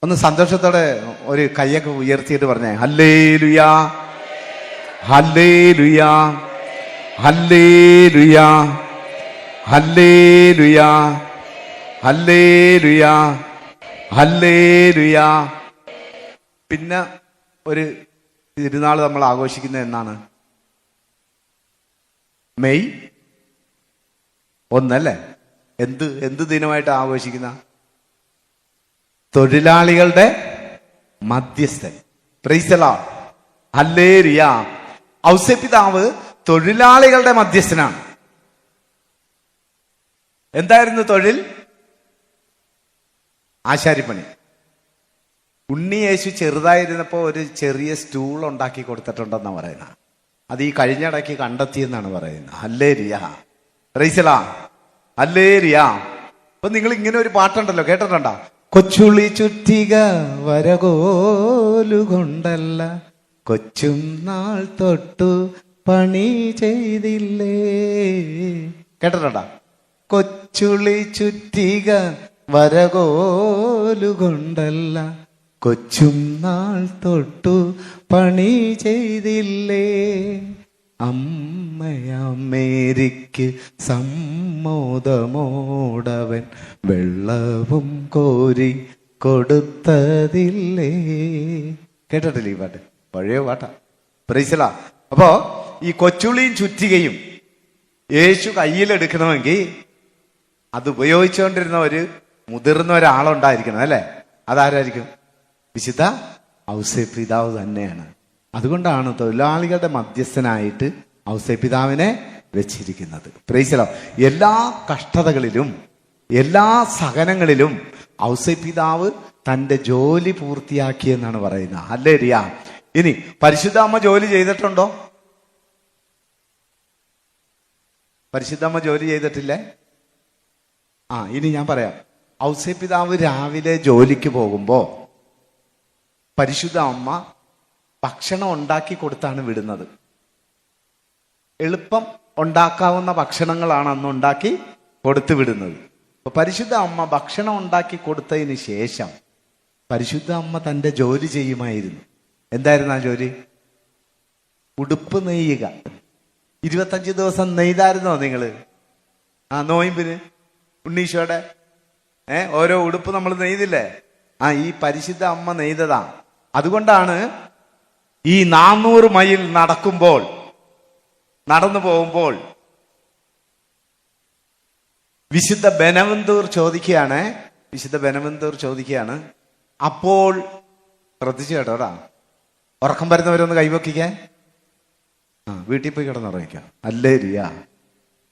ഒന്ന് സന്തോഷത്തോടെ ഒരു കൈയൊക്കെ ഉയർത്തിയിട്ട് പറഞ്ഞേ, hallelujah, hallelujah, hallelujah, hallelujah, hallelujah, hallelujah. പിന്നെ ഒരു തിരുനാൾ നമ്മൾ ആഘോഷിക്കുന്നത് എന്നാണ്? മെയ് 1 അല്ലേ? എന്ത് ദിനമായിട്ട് ആഘോഷിക്കുന്ന? തൊഴിലാളികളുടെ മധ്യസ്ഥൻ. Praise the Lord. ഹല്ലേലൂയ. ഔസേപിതാവ് തൊഴിലാളികളുടെ മധ്യസ്ഥനാണ്. എന്തായിരുന്നു തൊഴിൽ? ആശാരിപ്പണി. ഉണ്ണിയേശു ചെറുതായിരുന്നപ്പോ ഒരു ചെറിയ സ്റ്റൂൾ ഉണ്ടാക്കി കൊടുത്തിട്ടുണ്ടെന്നാണ് പറയുന്നത്. അത് ഈ കഴിഞ്ഞിടയ്ക്ക് കണ്ടെത്തിയെന്നാണ് പറയുന്നത്. Hallelujah. Praise the Lord. Hallelujah. അപ്പൊ നിങ്ങൾ ഇങ്ങനെ ഒരു പാട്ടുണ്ടല്ലോ, കേട്ടിട്ടുണ്ടോ? കൊച്ചുള്ളി ചുറ്റിക വരകോലുകൊണ്ടല്ല, കൊച്ചും നാൾ തൊട്ടു പണി ചെയ്തില്ലേ. കേട്ടിട്ടുണ്ടോ? കൊച്ചുള്ളി ചുറ്റിക വരകോലുകൊണ്ടല്ല, കൊച്ചും നാൾ തൊട്ടു പണി ചെയ്തില്ലേ. അമ്മയമ്മേരിക്ക് സമ്മോദമോടവൻ വെള്ളവും കോരി കൊടുത്തതില്ലേ. കേട്ടിട്ടില്ലേ ഈ പാട്ട്? പഴയ പാട്ടാ. Price the Lord. അപ്പോ ഈ കൊച്ചുള്ളിയും ചുറ്റികയും യേശു കയ്യിലെടുക്കണമെങ്കിൽ അത് ഉപയോഗിച്ചുകൊണ്ടിരുന്ന ഒരു മുതിർന്ന ഒരാളുണ്ടായിരിക്കണം, അല്ലേ? അതാരായിരിക്കും? വിശുദ്ധ ഔസേപിതാവ് തന്നെയാണ്. അതുകൊണ്ടാണ് തൊഴിലാളികളുടെ മധ്യസ്ഥനായിട്ട് ഔസേപിതാവിനെ വെച്ചിരിക്കുന്നത്. Price the Lord. എല്ലാ കഷ്ടതകളിലും എല്ലാ സഹനങ്ങളിലും ഔസേപിതാവ് തന്റെ ജോലി പൂർത്തിയാക്കിയെന്നാണ് പറയുന്നത്. ഹല്ലേലൂയ. ഇനി പരിശുദ്ധ അമ്മ ജോലി ചെയ്തിട്ടുണ്ടോ? പരിശുദ്ധ അമ്മ ജോലി ചെയ്തിട്ടില്ലേ? ഇനി ഞാൻ പറയാം. ഔസേപിതാവ് രാവിലെ ജോലിക്ക് പോകുമ്പോ പരിശുദ്ധ അമ്മ ഭക്ഷണം ഉണ്ടാക്കി കൊടുത്താണ് വിടുന്നത്. എളുപ്പം ഉണ്ടാക്കാവുന്ന ഭക്ഷണങ്ങളാണ് അന്ന് ഉണ്ടാക്കി കൊടുത്തു വിടുന്നത്. അപ്പൊ പരിശുദ്ധ അമ്മ ഭക്ഷണം ഉണ്ടാക്കി കൊടുത്തതിന് ശേഷം പരിശുദ്ധ അമ്മ തന്റെ ജോലി ചെയ്യുമായിരുന്നു. എന്തായിരുന്നു ആ ജോലി? ഉടുപ്പ് നെയ്യുക. 25 ദിവസം നെയ്തായിരുന്നോ നിങ്ങള്? നോയിമ്പിന് ഉണ്ണീശോയുടെ ഓരോ ഉടുപ്പ് നമ്മൾ നെയ്തില്ലേ? ഈ പരിശുദ്ധ അമ്മ നെയ്തതാ. അതുകൊണ്ടാണ് ഈ 400 മൈൽ നടന്നു പോകുമ്പോൾ വിശുദ്ധ ബെനവന്തൂർ ചോദിക്കുകയാണ്, അപ്പോൾ ശ്രദ്ധിച്ചു കേട്ടോടാ, ഉറക്കം വരുന്നവരൊന്ന് കൈവക്കിക്കാൻ. വീട്ടിൽ പോയി കിടന്നുറങ്ങിക്കാം. ഹല്ലേലൂയ.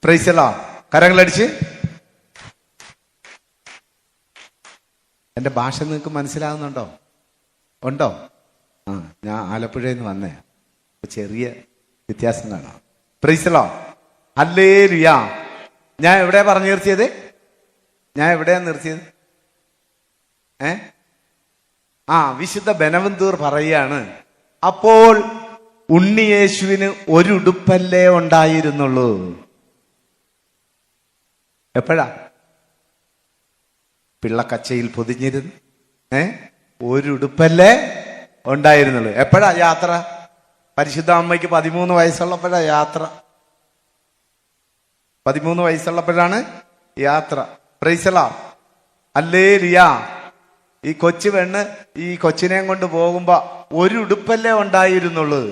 Praise the Lord. കരങ്ങളടിച്ച്. എന്റെ ഭാഷ നിങ്ങൾക്ക് മനസ്സിലാകുന്നുണ്ടോ? ഉണ്ടോ? ഞാൻ ആലപ്പുഴയിൽ നിന്ന് വന്നേ. ചെറിയ വ്യത്യാസം കാണാം. Price the Lord. ഹല്ലേലൂയ. ഞാൻ എവിടെയാ പറഞ്ഞു നിർത്തിയത്? വിശുദ്ധ ബെനവന്തൂർ പറയാണ്, അപ്പോൾ ഉണ്ണിയേശുവിന് ഒരു ഉടുപ്പല്ലേ ഉണ്ടായിരുന്നുള്ളൂ. എപ്പോഴാ? പിള്ളക്കച്ചയിൽ പൊതിഞ്ഞിരുന്നു. ഒരു ഉടുപ്പല്ലേ ഉണ്ടായിരുന്നുള്ളൂ. എപ്പോഴാ യാത്ര? പരിശുദ്ധ അമ്മയ്ക്ക് 13 വയസ്സുള്ളപ്പോഴാ യാത്ര. 13 വയസ്സുള്ളപ്പോഴാണ് യാത്ര. Price the Lord. ഹല്ലേലൂയ. ഈ കൊച്ചു പെണ്ണ് ഈ കൊച്ചിനെയും കൊണ്ട് പോകുമ്പോ ഒരു ഉടുപ്പല്ലേ ഉണ്ടായിരുന്നുള്ളൂ.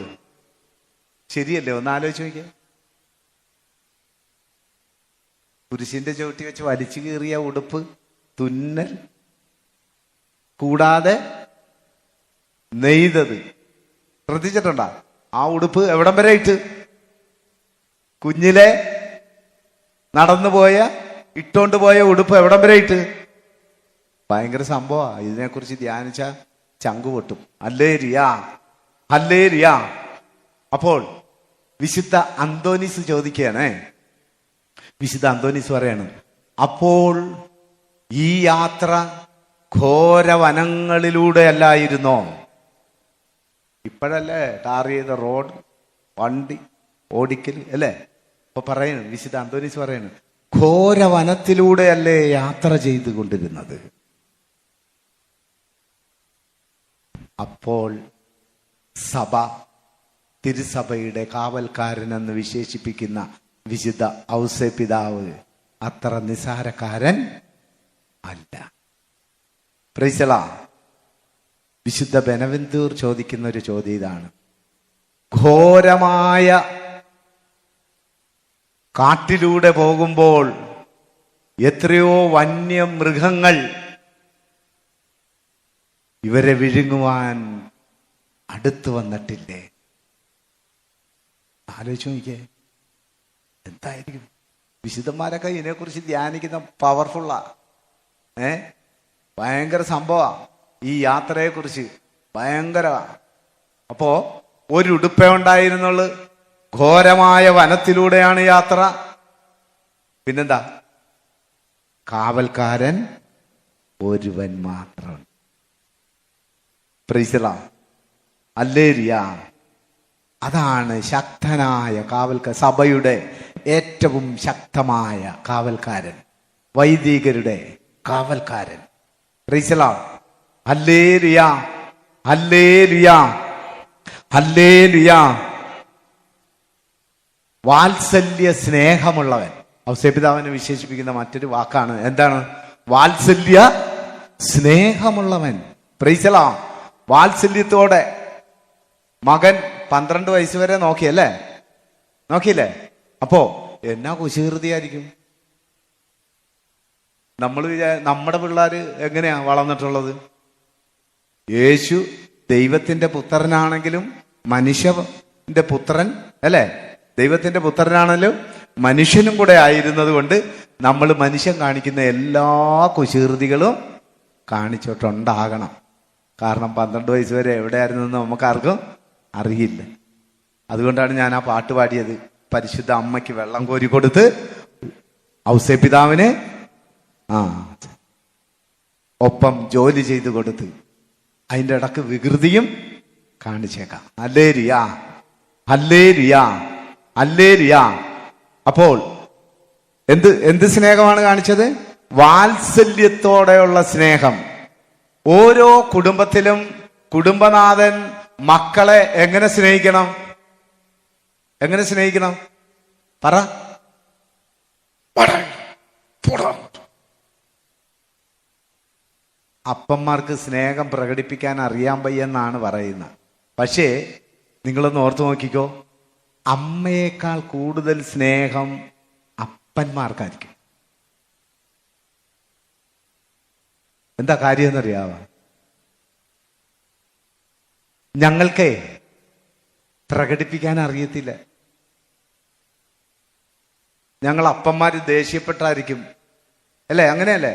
ശരിയല്ലേ? ഒന്ന് ആലോചിച്ച് നോക്കിയേ. കുരിശിന്റെ ചവിട്ടി വെച്ച് വലിച്ചു കീറിയ ഉടുപ്പ്, തുന്നൽ കൂടാതെ നെയ്തത്. ശ്രദ്ധിച്ചിട്ടുണ്ടോ? ആ ഉടുപ്പ് എവിടം വരെ ഇട്ട്? കുഞ്ഞിലെ നടന്നുപോയ ഇട്ടോണ്ട് പോയ ഉടുപ്പ് എവിടം വരെ ഇട്ട്? ഭയങ്കര സംഭവമാണ്. ഇതിനെക്കുറിച്ച് ധ്യാനിച്ച ചങ്കു പൊട്ടും. Hallelujah, hallelujah. അപ്പോൾ വിശുദ്ധ അന്തോനീസ് ചോദിക്കുകയാണ്. വിശുദ്ധ അന്തോനീസ് പറയാണ്, അപ്പോൾ ഈ യാത്ര ഘോര വനങ്ങളിലൂടെ അല്ലായിരുന്നോ? ഇപ്പോഴല്ലേ ടാർ ചെയ്ത റോഡ്, വണ്ടി ഓടിക്കൽ അല്ലേ? അപ്പൊ പറയണു, വിശുദ്ധ അന്തോനീസ് പറയണു, ഘോര വനത്തിലൂടെയല്ലേ യാത്ര ചെയ്തുകൊണ്ടിരുന്നത്? അപ്പോൾ സഭ, തിരുസഭയുടെ കാവൽക്കാരൻ എന്ന് വിശേഷിപ്പിക്കുന്ന വിശുദ്ധ ഔസേപ്പിതാവ് അത്ര നിസാരക്കാരൻ അല്ല. Price the Lord. വിശുദ്ധ ബെനവന്തൂർ ചോദിക്കുന്ന ഒരു ചോദ്യം ഇതാണ്. ഘോരമായ കാട്ടിലൂടെ പോകുമ്പോൾ എത്രയോ വന്യമൃഗങ്ങൾ ഇവരെ വിഴുങ്ങുവാൻ അടുത്തു വന്നിട്ടില്ലേ? ആലോചിച്ച് നോക്കിയേ, എന്തായിരിക്കും? വിശുദ്ധന്മാരൊക്കെ ഇതിനെക്കുറിച്ച് ധ്യാനിക്കുന്ന പവർഫുള്ളാ. ഭയങ്കര സംഭവമാ ഈ യാത്രയെ കുറിച്ച്, ഭയങ്കര. അപ്പോ ഒരു ഉടുപ്പേ ഉണ്ടായിരുന്നുള്ളു. ഘോരമായ വനത്തിലൂടെയാണ് യാത്ര. പിന്നെന്താ? കാവൽക്കാരൻ ഒരുവൻ മാത്രം. Praise the Lord. ഹല്ലേലൂയ. അതാണ് ശക്തനായ കാവൽക്കാരൻ, സഭയുടെ ഏറ്റവും ശക്തമായ കാവൽക്കാരൻ, വൈദികരുടെ കാവൽക്കാരൻ. Praise the Lord. Hallelujah, hallelujah, hallelujah. വാത്സല്യ സ്നേഹമുള്ളവൻ. ഔസേപ്പിതാവിനെ വിശേഷിപ്പിക്കുന്ന മറ്റൊരു വാക്കാണ്. എന്താണ്? വാത്സല്യ സ്നേഹമുള്ളവൻ. Praise the Lord. വാത്സല്യത്തോടെ മകൻ 12 വയസ്സ് വരെ നോക്കിയല്ലേ? നോക്കിയില്ലേ? അപ്പോ എന്നാ കുശീകൃതിയായിരിക്കും. നമ്മുടെ പിള്ളേര് എങ്ങനെയാ വളർന്നിട്ടുള്ളത്? യേശു ദൈവത്തിന്റെ പുത്രനാണെങ്കിലും മനുഷ്യന്റെ പുത്രൻ അല്ലേ? ദൈവത്തിന്റെ പുത്രനാണെങ്കിലും മനുഷ്യനും കൂടെ ആയിരുന്നത് കൊണ്ട് നമ്മൾ മനുഷ്യൻ കാണിക്കുന്ന എല്ലാ കുശീകൃതികളും കാണിച്ചിട്ടുണ്ടാകണം. കാരണം 12 വയസ്സ് വരെ എവിടെയായിരുന്നെന്ന് നമുക്കാർക്കും അറിയില്ല. അതുകൊണ്ടാണ് ഞാൻ ആ പാട്ട് പാടിയത്. പരിശുദ്ധ അമ്മയ്ക്ക് വെള്ളം കോരി കൊടുത്ത് ഔസേപ്പിതാവിന് ഒപ്പം ജോലി ചെയ്തു കൊടുത്ത് അതിൻ്റെ ഇടക്ക് വികൃതിയും കാണിച്ചേക്കാം. Hallelujah, hallelujah, hallelujah. അപ്പോൾ എന്ത് സ്നേഹമാണ് കാണിച്ചത്? വാത്സല്യത്തോടെയുള്ള സ്നേഹം. ഓരോ കുടുംബത്തിലും കുടുംബനാഥൻ മക്കളെ എങ്ങനെ സ്നേഹിക്കണം? എങ്ങനെ സ്നേഹിക്കണം? പറ. അപ്പന്മാർക്ക് സ്നേഹം പ്രകടിപ്പിക്കാൻ അറിയാൻ വയ്യെന്നാണ് പറയുന്നത്. പക്ഷേ നിങ്ങളൊന്ന് ഓർത്തു നോക്കിക്കോ, അമ്മയേക്കാൾ കൂടുതൽ സ്നേഹം അപ്പന്മാർക്കായിരിക്കും. എന്താ കാര്യം എന്നറിയാവോ? ഞങ്ങൾക്ക് പ്രകടിപ്പിക്കാൻ അറിയത്തില്ല. ഞങ്ങൾ അപ്പന്മാര് ദേഷ്യപ്പെട്ടായിരിക്കും അല്ലേ? അങ്ങനെയല്ലേ?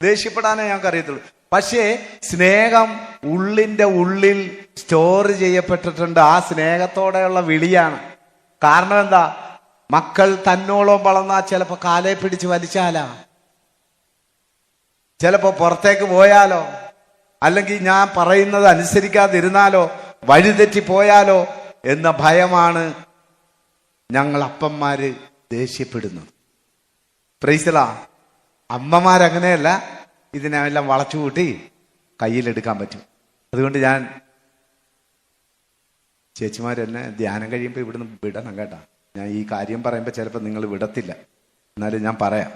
ദേഷ്യപ്പെടാനേ ഞങ്ങൾക്ക് അറിയത്തുള്ളൂ. പക്ഷേ സ്നേഹം ഉള്ളിന്റെ ഉള്ളിൽ സ്റ്റോർ ചെയ്യപ്പെട്ടിട്ടുണ്ട്. ആ സ്നേഹത്തോടെയുള്ള വിളിയാണ്. കാരണം എന്താ? മക്കൾ തന്നോളം വളർന്നാൽ ചിലപ്പോ കാലേ പിടിച്ച് വലിച്ചാലാ, ചിലപ്പോ പുറത്തേക്ക് പോയാലോ, അല്ലെങ്കിൽ ഞാൻ പറയുന്നത് അനുസരിക്കാതിരുന്നാലോ, വഴിതെറ്റി പോയാലോ എന്ന ഭയമാണ് ഞങ്ങൾ അപ്പന്മാര് ദേഷ്യപ്പെടുന്നത്. പ്രൈസലാ. അമ്മമാരങ്ങനെയല്ല, ഇതിനെല്ലാം വളച്ചുകൂട്ടി കയ്യിലെടുക്കാൻ പറ്റും. അതുകൊണ്ട് ഞാൻ ചേച്ചിമാരെന്നെ ധ്യാനം കഴിയുമ്പോൾ ഇവിടുന്ന് വിടണം കേട്ടാ. ഞാൻ ഈ കാര്യം പറയുമ്പോൾ ചിലപ്പോൾ നിങ്ങൾ വിടത്തില്ല, എന്നാലും ഞാൻ പറയാം.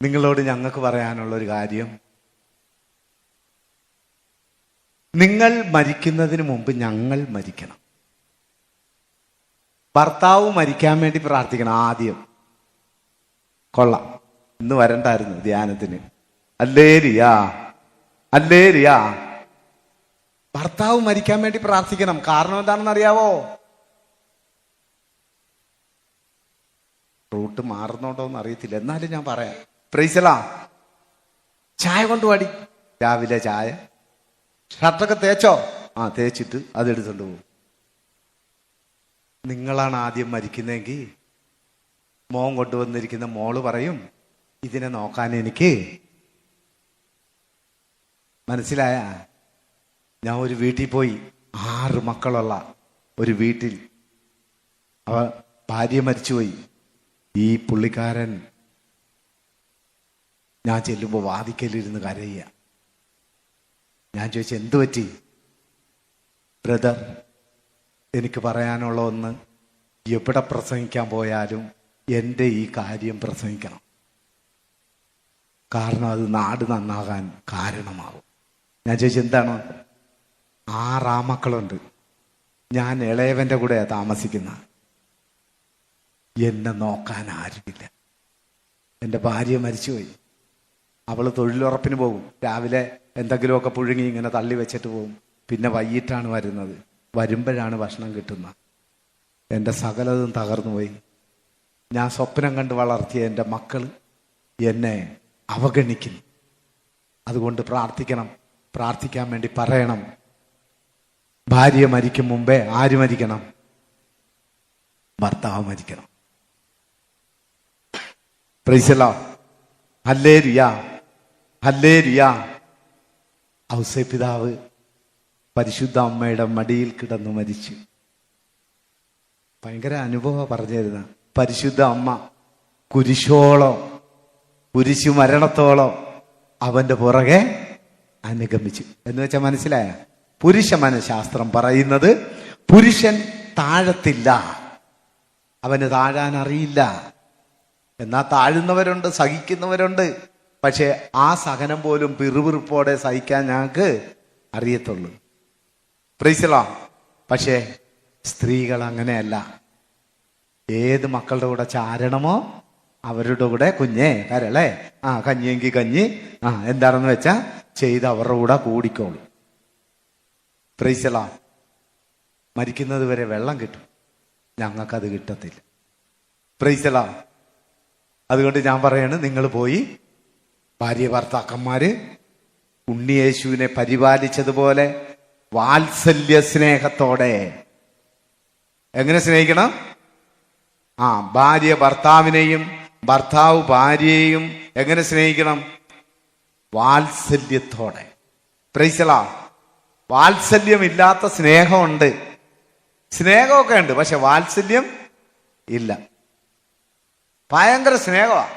നിങ്ങളോട് ഞങ്ങൾക്ക് പറയാനുള്ളൊരു കാര്യം, നിങ്ങൾ മരിക്കുന്നതിന് മുമ്പ് ഞങ്ങൾ മരിക്കണം. ഭർത്താവ് മരിക്കാൻ വേണ്ടി പ്രാർത്ഥിക്കണം ആദ്യം. കൊള്ളാം, ഇന്ന് വരണ്ടായിരുന്നു ധ്യാനത്തിന്. ഹല്ലേലൂയാ, ഹല്ലേലൂയാ. ഭർത്താവ് മരിക്കാൻ വേണ്ടി പ്രാർത്ഥിക്കണം. കാരണം എന്താണെന്ന് അറിയാവോ? റൂട്ട് മാറുന്നുണ്ടോന്ന് അറിയത്തില്ല, എന്നാലും ഞാൻ പറയാം. പ്രൈസലാ. ചായ കൊണ്ടുപാടി, രാവിലെ ചായ. ഷർട്ടൊക്കെ തേച്ചോ? ആ, തേച്ചിട്ട് അതെടുത്തോണ്ട് പോകും. നിങ്ങളാണ് ആദ്യം മരിക്കുന്നെങ്കിൽ മോൻ കൊണ്ടുവന്നിരിക്കുന്ന മോള് പറയും, ഇതിനെ നോക്കാൻ എനിക്ക്. മനസ്സിലായ? ഞാൻ ഒരു വീട്ടിൽ പോയി, 6 മക്കളുള്ള ഒരു വീട്ടിൽ. ഭാര്യ മരിച്ചുപോയി. ഈ പുള്ളിക്കാരൻ ഞാൻ ചെല്ലുമ്പോൾ വാതിക്കലിരുന്ന് കരയുക. ഞാൻ ചോദിച്ചു, എന്തു പറ്റി? ബ്രദർ, എനിക്ക് പറയാനുള്ള ഒന്ന്, എവിടെ പ്രസംഗിക്കാൻ പോയാലും എൻ്റെ ഈ കാര്യം പ്രസംഗിക്കണം. കാരണം അത് നാട് നന്നാകാൻ കാരണമാവും. ഞാൻ ചോദിച്ചു, എന്താണ്? 6 ആമക്കളുണ്ട്. ഞാൻ ഇളയവൻ്റെ കൂടെയാണ് താമസിക്കുന്ന. എന്നെ നോക്കാൻ ആരുമില്ല. എൻ്റെ ഭാര്യ മരിച്ചുപോയി. അവൾ തൊഴിലുറപ്പിന് പോകും. രാവിലെ എന്തെങ്കിലുമൊക്കെ പുഴുങ്ങി ഇങ്ങനെ തള്ളി വെച്ചിട്ട് പോകും. പിന്നെ വൈകിട്ടാണ് വരുന്നത്. വരുമ്പോഴാണ് ഭക്ഷണം കിട്ടുന്നത്. എൻ്റെ സകലതും തകർന്നു പോയി. ഞാൻ സ്വപ്നം കണ്ട് വളർത്തിയ എൻ്റെ മക്കൾ എന്നെ അവഗണിക്കുന്നു. അതുകൊണ്ട് പ്രാർത്ഥിക്കണം, പ്രാർത്ഥിക്കാൻ വേണ്ടി പറയണം. ഭാര്യ മരിക്കും മുമ്പേ ആര് മരിക്കണം? ഭർത്താവ് മരിക്കണം. Praise the Lord. Hallelujah, hallelujah. ഔസേ പിതാവ് പരിശുദ്ധ അമ്മയുടെ മടിയിൽ കിടന്നു മരിച്ചു. ഭയങ്കര അനുഭവം പറഞ്ഞു തരുന്ന പരിശുദ്ധ അമ്മ കുരിശോളം, കുരിശു മരണത്തോളം അവന്റെ പുറകെ അനുഗമിച്ചു. എന്ന് വെച്ചാൽ മനസ്സിലായ? പുരുഷ മനഃശാസ്ത്രം പറയുന്നത് പുരുഷൻ താഴത്തില്ല, അവന് താഴാൻ അറിയില്ല. എന്നാൽ താഴുന്നവരുണ്ട്, സഹിക്കുന്നവരുണ്ട്. പക്ഷെ ആ സഹനം പോലും പിറുപിറുപ്പോടെ സഹിക്കാൻ ഞങ്ങൾക്ക് അറിയത്തുള്ളൂ. Price the Lord. പക്ഷേ സ്ത്രീകൾ അങ്ങനെയല്ല. ഏത് മക്കളുടെ കൂടെ ചാരണമോ അവരുടെ കൂടെ കുഞ്ഞേ കരളെ, കഞ്ഞിയെങ്കിൽ കഞ്ഞി, എന്താണെന്ന് വെച്ചാ ചെയ്ത് അവരുടെ കൂടെ കൂടിക്കോളും. Price the Lord. മരിക്കുന്നത് വരെ വെള്ളം കിട്ടും, ഞങ്ങൾക്കത് കിട്ടത്തില്ല. Price the Lord. അതുകൊണ്ട് ഞാൻ പറയാണ്, നിങ്ങൾ പോയി ഭാര്യ ഭർത്താക്കന്മാര് ഉണ്ണിയേശുവിനെ പരിപാലിച്ചതുപോലെ വാത്സല്യ സ്നേഹത്തോടെ എങ്ങനെ സ്നേഹിക്കണം? ഭാര്യ ഭർത്താവിനെയും ഭർത്താവ് ഭാര്യയെയും എങ്ങനെ സ്നേഹിക്കണം? വാത്സല്യത്തോടെ. Praise the Lord. വാത്സല്യമില്ലാത്ത സ്നേഹമുണ്ട്. സ്നേഹമൊക്കെ ഉണ്ട്, പക്ഷെ വാത്സല്യം ഇല്ല. ഭയങ്കര സ്നേഹമാണ്.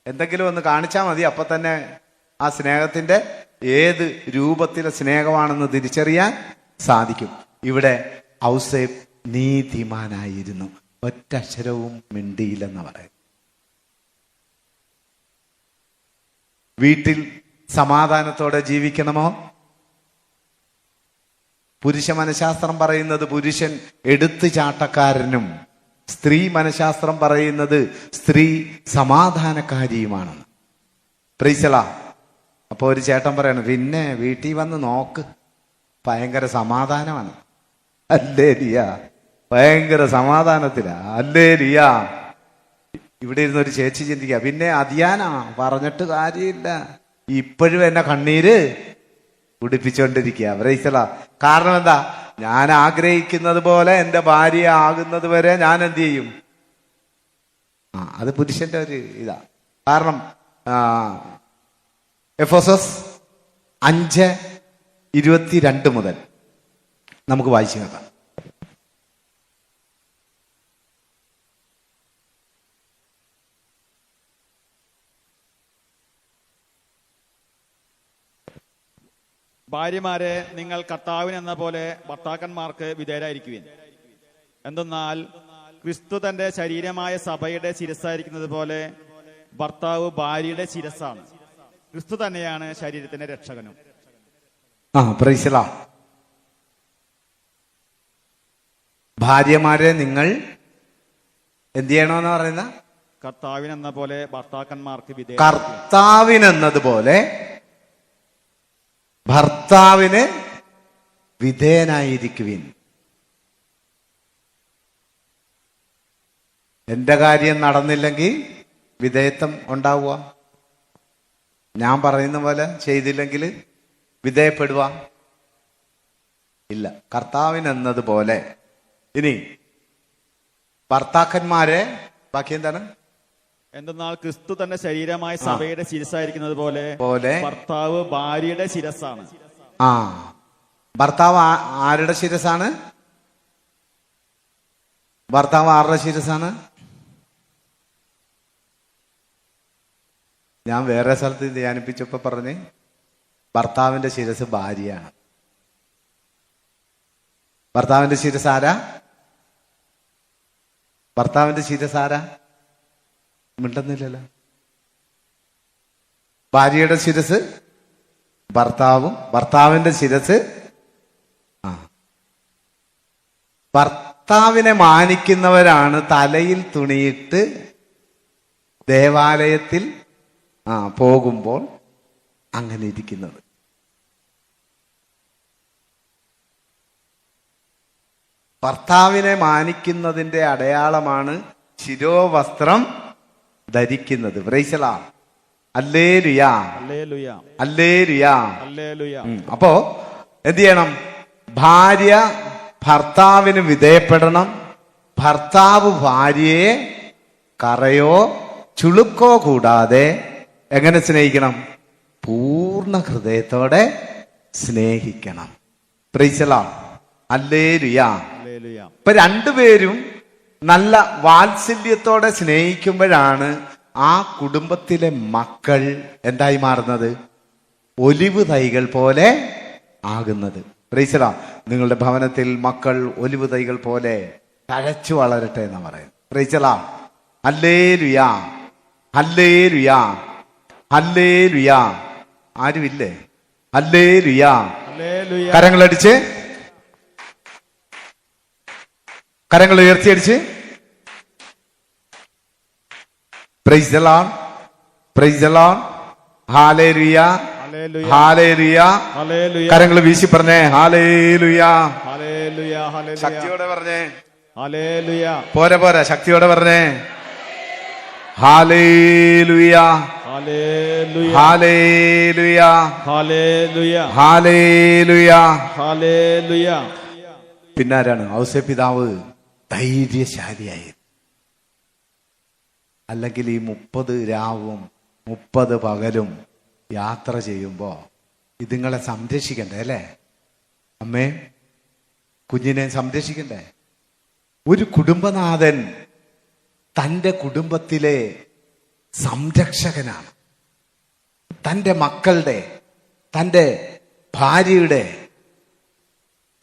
എന്തെങ്കിലും ഒന്ന് കാണിച്ചാൽ മതി, അപ്പൊ തന്നെ ആ സ്നേഹത്തിന്റെ ഏത് രൂപത്തിലെ സ്നേഹമാണെന്ന് തിരിച്ചറിയാൻ സാധിക്കും. ഇവിടെ ഔസേപ്പ് നീതിമാനായിരുന്നു, ഒറ്റ അക്ഷരവും മിണ്ടിയില്ലെന്ന് പറയും. വീട്ടിൽ സമാധാനത്തോടെ ജീവിക്കണമോ? പുരുഷ മനഃശാസ്ത്രം പറയുന്നത് പുരുഷൻ എടുത്തുചാട്ടക്കാരനും, സ്ത്രീ മനഃശാസ്ത്രം പറയുന്നത് സ്ത്രീ സമാധാനക്കാരിയുമാണ്. Price the Lord. അപ്പൊ ഒരു ചേട്ടൻ പറയണം, പിന്നെ വീട്ടിൽ വന്ന് നോക്ക്, ഭയങ്കര സമാധാനമാണ്. ഹല്ലേലൂയാ, ഭയങ്കര സമാധാനത്തിലാ. ഹല്ലേലൂയാ. ഇവിടെ ഇരുന്നൊരു ചേച്ചി ചിന്തിക്കുക, പിന്നെ അതിയാനാ, പറഞ്ഞിട്ട് കാര്യമില്ല, ഇപ്പോഴും എന്നെ കണ്ണീര് കുടിപ്പിച്ചോണ്ടിരിക്കുക. Price the Lord. കാരണം എന്താ? ഞാൻ ആഗ്രഹിക്കുന്നത് പോലെ എൻ്റെ ഭാര്യ ആകുന്നത് വരെ ഞാൻ എന്ത് ചെയ്യും? അത് പുരുഷന്റെ ഒരു ഇതാ. കാരണം എഫെസോസ് 5:22 മുതൽ നമുക്ക് വായിച്ചു കേൾക്കാം. ഭാര്യമാരെ നിങ്ങൾ കർത്താവിനെന്ന പോലെ ഭർത്താക്കന്മാർക്ക് വിധേയരായിരിക്കുവിൻ. എന്തെന്നാൽ ക്രിസ്തു തന്റെ ശരീരമായ സഭയുടെ ശിരസ്സായിരിക്കുന്നത് പോലെ ഭർത്താവ് ഭാര്യയുടെ ശിരസ്സാണ്. ക്രിസ്തു തന്നെയാണ് ശരീരത്തിന്റെ രക്ഷകനും. Price the Lord. ഭാര്യമാരെ നിങ്ങൾ എന്ത് ചെയ്യണമെന്ന് പറയുന്ന? കർത്താവിനെന്ന പോലെ ഭർത്താക്കന്മാർക്ക് കർത്താവിനെന്നതുപോലെ ഭർത്താവിന് വിധേയനായിരിക്കുവിൻ. എന്റെ കാര്യം നടന്നില്ലെങ്കിൽ വിധേയത്വം ഉണ്ടാവുക. ഞാൻ പറയുന്ന പോലെ ചെയ്തില്ലെങ്കിൽ വിധേയപ്പെടുക ഇല്ല. കർത്താവിനെന്നതുപോലെ. ഇനി ഭർത്താക്കന്മാരെ ബാക്കി എന്താണ്? എന്തെന്നാൽ ക്രിസ്തു തന്റെ ശരീരമായ സഭയുടെ ശിരസ്സായിരിക്കുന്നത് പോലെ ഭർത്താവ് ഭാര്യയുടെ ശിരസ്സാണ്. ഭർത്താവ് ആരുടെ ശിരസ്സാണ്? ഭർത്താവ് ആരുടെ ശിരസ്സാണ്? ഞാൻ വേറെ സ്ഥലത്ത് ധ്യാനിപ്പിച്ചപ്പോ പറഞ്ഞ് ഭർത്താവിന്റെ ശിരസ് ഭാര്യയാണ്. ഭർത്താവിന്റെ ശിരസ് ആരാ? ഭർത്താവിന്റെ ശിരസ് ആരാ? മിണ്ടുന്നില്ലല്ലോ. ഭാര്യയുടെ ശിരസ് ഭർത്താവും, ഭർത്താവിന്റെ ശിരസ് ഭർത്താവിനെ മാനിക്കുന്നവരാണ് തലയിൽ തുണിയിട്ട് ദേവാലയത്തിൽ പോകുമ്പോൾ അങ്ങനെ ഇരിക്കുന്നത്. ഭർത്താവിനെ മാനിക്കുന്നതിന്റെ അടയാളമാണ് ശിരോവസ്ത്രം ധരിക്കുന്നത്. Price the Lord. Hallelujah, hallelujah, hallelujah. അപ്പോ എന്ത് ചെയ്യണം? ഭാര്യ ഭർത്താവിന് വിധേയപ്പെടണം. ഭർത്താവ് ഭാര്യയെ കറയോ ചുളുക്കോ കൂടാതെ എങ്ങനെ സ്നേഹിക്കണം? പൂർണ്ണ ഹൃദയത്തോടെ സ്നേഹിക്കണം. Price the Lord. ഹല്ലേലൂയ. ഇപ്പൊ രണ്ടുപേരും നല്ല വാത്സല്യത്തോടെ സ്നേഹിക്കുമ്പോഴാണ് ആ കുടുംബത്തിലെ മക്കൾ എന്തായി മാറുന്നത്? ഒലിവ് തൈകൾ പോലെ ആകുന്നത്. Price the Lord. നിങ്ങളുടെ ഭവനത്തിൽ മക്കൾ ഒലിവ് തൈകൾ പോലെ തഴച്ചു വളരട്ടെ എന്ന് പറയുന്നത്. Praise the Lord. Hallelujah, hallelujah, hallelujah. ആരുമില്ലേ? ഹല്ലേലൂയ. കരങ്ങളടിച്ച്, കരങ്ങൾ ഉയർത്തിയടിച്ച് praise the Lord, praise the Lord. Hallelujah, hallelujah. കരങ്ങൾ വീശി പറഞ്ഞേ ഹല്ലേലൂയ, ഹല്ലേലൂയ. ശക്തിയോടെ പറഞ്ഞേ ഹല്ലേലൂയ. പോരാ പോരാ, ശക്തിയോടെ പറഞ്ഞേ hallelujah, hallelujah, hallelujah, hallelujah, hallelujah, hallelujah. പിന്നാരാണ്? ഔസേപ്പിതാവ് ധൈര്യശാലിയായി. അല്ലെങ്കിൽ ഈ 30 രാവും 30 പകലും യാത്ര ചെയ്യുമ്പോ ഇതുങ്ങളെ സംരക്ഷിക്കണ്ടേ അല്ലേ? അമ്മേ, കുഞ്ഞിനെ സംരക്ഷിക്കണ്ടേ? ഒരു കുടുംബനാഥൻ തൻ്റെ കുടുംബത്തിലെ സംരക്ഷകനാണ്. തൻ്റെ മക്കളുടെ, തൻ്റെ ഭാര്യയുടെ,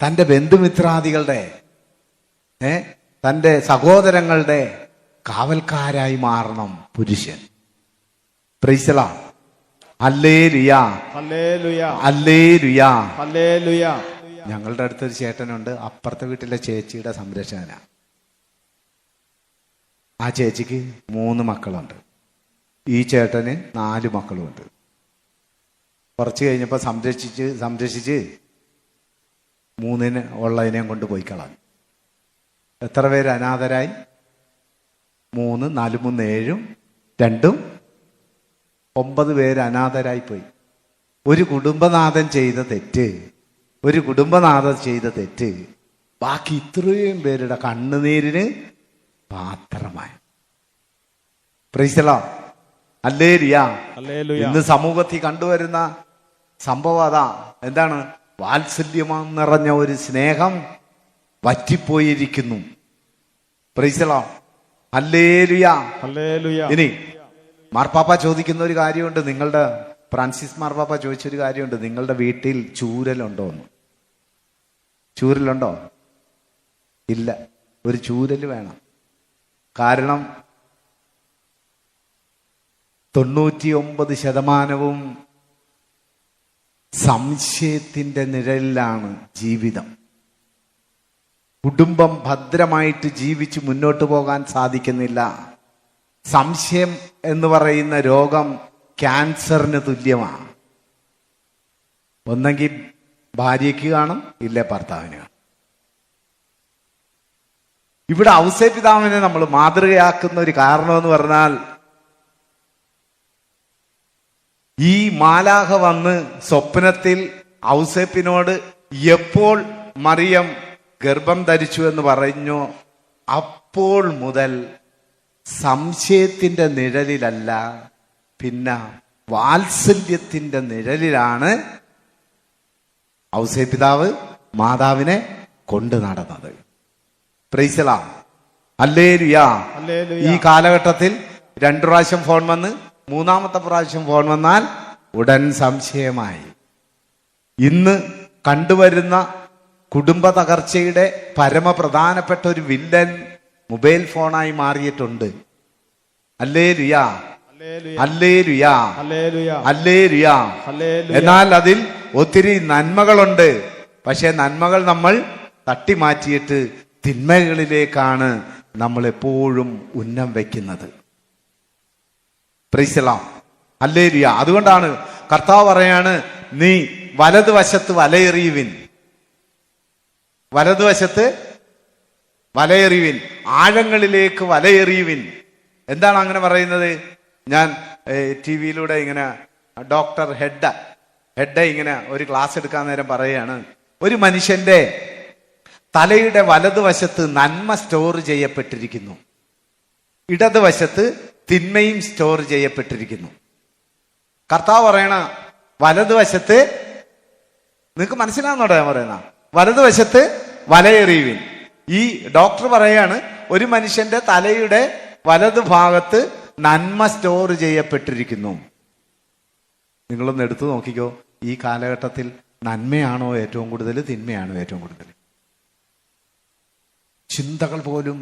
തൻ്റെ ബന്ധുമിത്രാദികളുടെ, തൻ്റെ സഹോദരങ്ങളുടെ കാവൽക്കാരായി മാറണം പുരുഷൻ. Price the Lord. Hallelujah, hallelujah, hallelujah, hallelujah. ഞങ്ങളുടെ അടുത്തൊരു ചേട്ടനുണ്ട്, അപ്പുറത്തെ വീട്ടിലെ ചേച്ചിയുടെ സംരക്ഷകനാ. ആ ചേച്ചിക്ക് 3 മക്കളുണ്ട്. ഈ ചേട്ടന് 4 മക്കളുമുണ്ട്. കുറച്ച് കഴിഞ്ഞപ്പോൾ സംരക്ഷിച്ച് 3 ഉള്ളതിനെയും കൊണ്ട് പോയി കളഞ്ഞു. എത്ര പേര് അനാഥരായി? 3, 4, 3, 7, 2, 9 പേര് അനാഥരായി പോയി. ഒരു കുടുംബനാഥൻ ചെയ്ത തെറ്റ് ബാക്കി ഇത്രയും പേരുടെ കണ്ണുനീരിന് പാത്രമായി. Praise the Lord. ഹല്ലേലൂയ. ഇന്ന് സമൂഹത്തിൽ കണ്ടുവരുന്ന സംഭവം അതാ. എന്താണ്? വാത്സല്യം നിറഞ്ഞ ഒരു സ്നേഹം വറ്റിപ്പോയിരിക്കുന്നു. Praise the Lord. Hallelujah, hallelujah. ഇനി മാർപ്പാപ്പ ചോദിക്കുന്ന ഒരു കാര്യമുണ്ട്. നിങ്ങളുടെ ഫ്രാൻസിസ് മാർപ്പാപ്പ ചോദിച്ചൊരു കാര്യമുണ്ട്, നിങ്ങളുടെ വീട്ടിൽ ചൂരലുണ്ടോ എന്ന്. ചൂരലുണ്ടോ? ഇല്ല. ഒരു ചൂരൽ വേണം. കാരണം 99% സംശയത്തിന്റെ നിഴലിലാണ് ജീവിതം. കുടുംബം ഭദ്രമായിട്ട് ജീവിച്ച് മുന്നോട്ട് പോകാൻ സാധിക്കുന്നില്ല. സംശയം എന്ന് പറയുന്ന രോഗം ക്യാൻസറിന് തുല്യമാണ്. ഒന്നെങ്കിൽ ഭാര്യയ്ക്ക് കാണും, ഇല്ലേ ഭർത്താവിന് കാണും. ഇവിടെ ഔസേപ്പിതാവിനെ നമ്മൾ മാതൃകയാക്കുന്ന ഒരു കാരണം എന്ന് പറഞ്ഞാൽ, ഈ മാലാഖ വന്ന് സ്വപ്നത്തിൽ ഔസേപ്പിനോട് എപ്പോൾ മറിയം ഗർഭം ധരിച്ചു എന്ന് പറഞ്ഞു, അപ്പോൾ മുതൽ സംശയത്തിന്റെ നിഴലിലല്ല, പിന്നെ വാത്സല്യത്തിന്റെ നിഴലിലാണ് ഔസേപ്പിതാവ് മാതാവിനെ കൊണ്ടു നടന്നത്. Price the Lord. ഹല്ലേലൂയ. ഈ കാലഘട്ടത്തിൽ 2 പ്രാവശ്യം ഫോൺ വന്ന് 3-ാമത്തെ പ്രാവശ്യം ഫോൺ വന്നാൽ ഉടൻ സംശയമായി. ഇന്ന് കണ്ടുവരുന്ന കുടുംബ തകർച്ചയുടെ പരമപ്രധാനപ്പെട്ട ഒരു വില്ലൻ മൊബൈൽ ഫോണായി മാറിയിട്ടുണ്ട്. Hallelujah, hallelujah, hallelujah. എന്നാൽ അതിൽ ഒത്തിരി നന്മകളുണ്ട്. പക്ഷെ നന്മകൾ നമ്മൾ തട്ടിമാറ്റിയിട്ട് തിന്മകളിലേക്കാണ് നമ്മൾ എപ്പോഴും ഉന്നം വയ്ക്കുന്നത്. Price the Lord. ഹല്ലേലൂയ. അതുകൊണ്ടാണ് കർത്താവ് പറയാണ്, നീ വലതുവശത്ത് വലയെറിയുവിൻ, വലതുവശത്ത് വലയെറിയുവിൻ, ആഴങ്ങളിലേക്ക് വലയെറിയുവിൻ. എന്താണ് അങ്ങനെ പറയുന്നത്? ഞാൻ TV-യിലൂടെ ഇങ്ങനെ ഡോക്ടർ ഹെഡ് ഇങ്ങനെ ഒരു ക്ലാസ് എടുക്കാൻ നേരം പറയുകയാണ്, ഒരു മനുഷ്യന്റെ തലയുടെ വലതുവശത്ത് നന്മ സ്റ്റോർ ചെയ്യപ്പെട്ടിരിക്കുന്നു, ഇടതുവശത്ത് തിന്മയും സ്റ്റോർ ചെയ്യപ്പെട്ടിരിക്കുന്നു. കർത്താവ് പറയണ വലതുവശത്ത്, നിങ്ങൾക്ക് മനസ്സിലാവുന്നോടെ ഞാൻ പറയുന്ന, വലതുവശത്ത് വലയെറിയുവിൻ. ഈ ഡോക്ടർ പറയാണ്, ഒരു മനുഷ്യന്റെ തലയുടെ വലതു ഭാഗത്ത് നന്മ സ്റ്റോർ ചെയ്യപ്പെട്ടിരിക്കുന്നു. നിങ്ങളൊന്ന് എടുത്തു നോക്കിക്കോ, ഈ കാലഘട്ടത്തിൽ നന്മയാണോ ഏറ്റവും കൂടുതൽ, തിന്മയാണോ ഏറ്റവും കൂടുതൽ? ചിന്തകൾ പോലും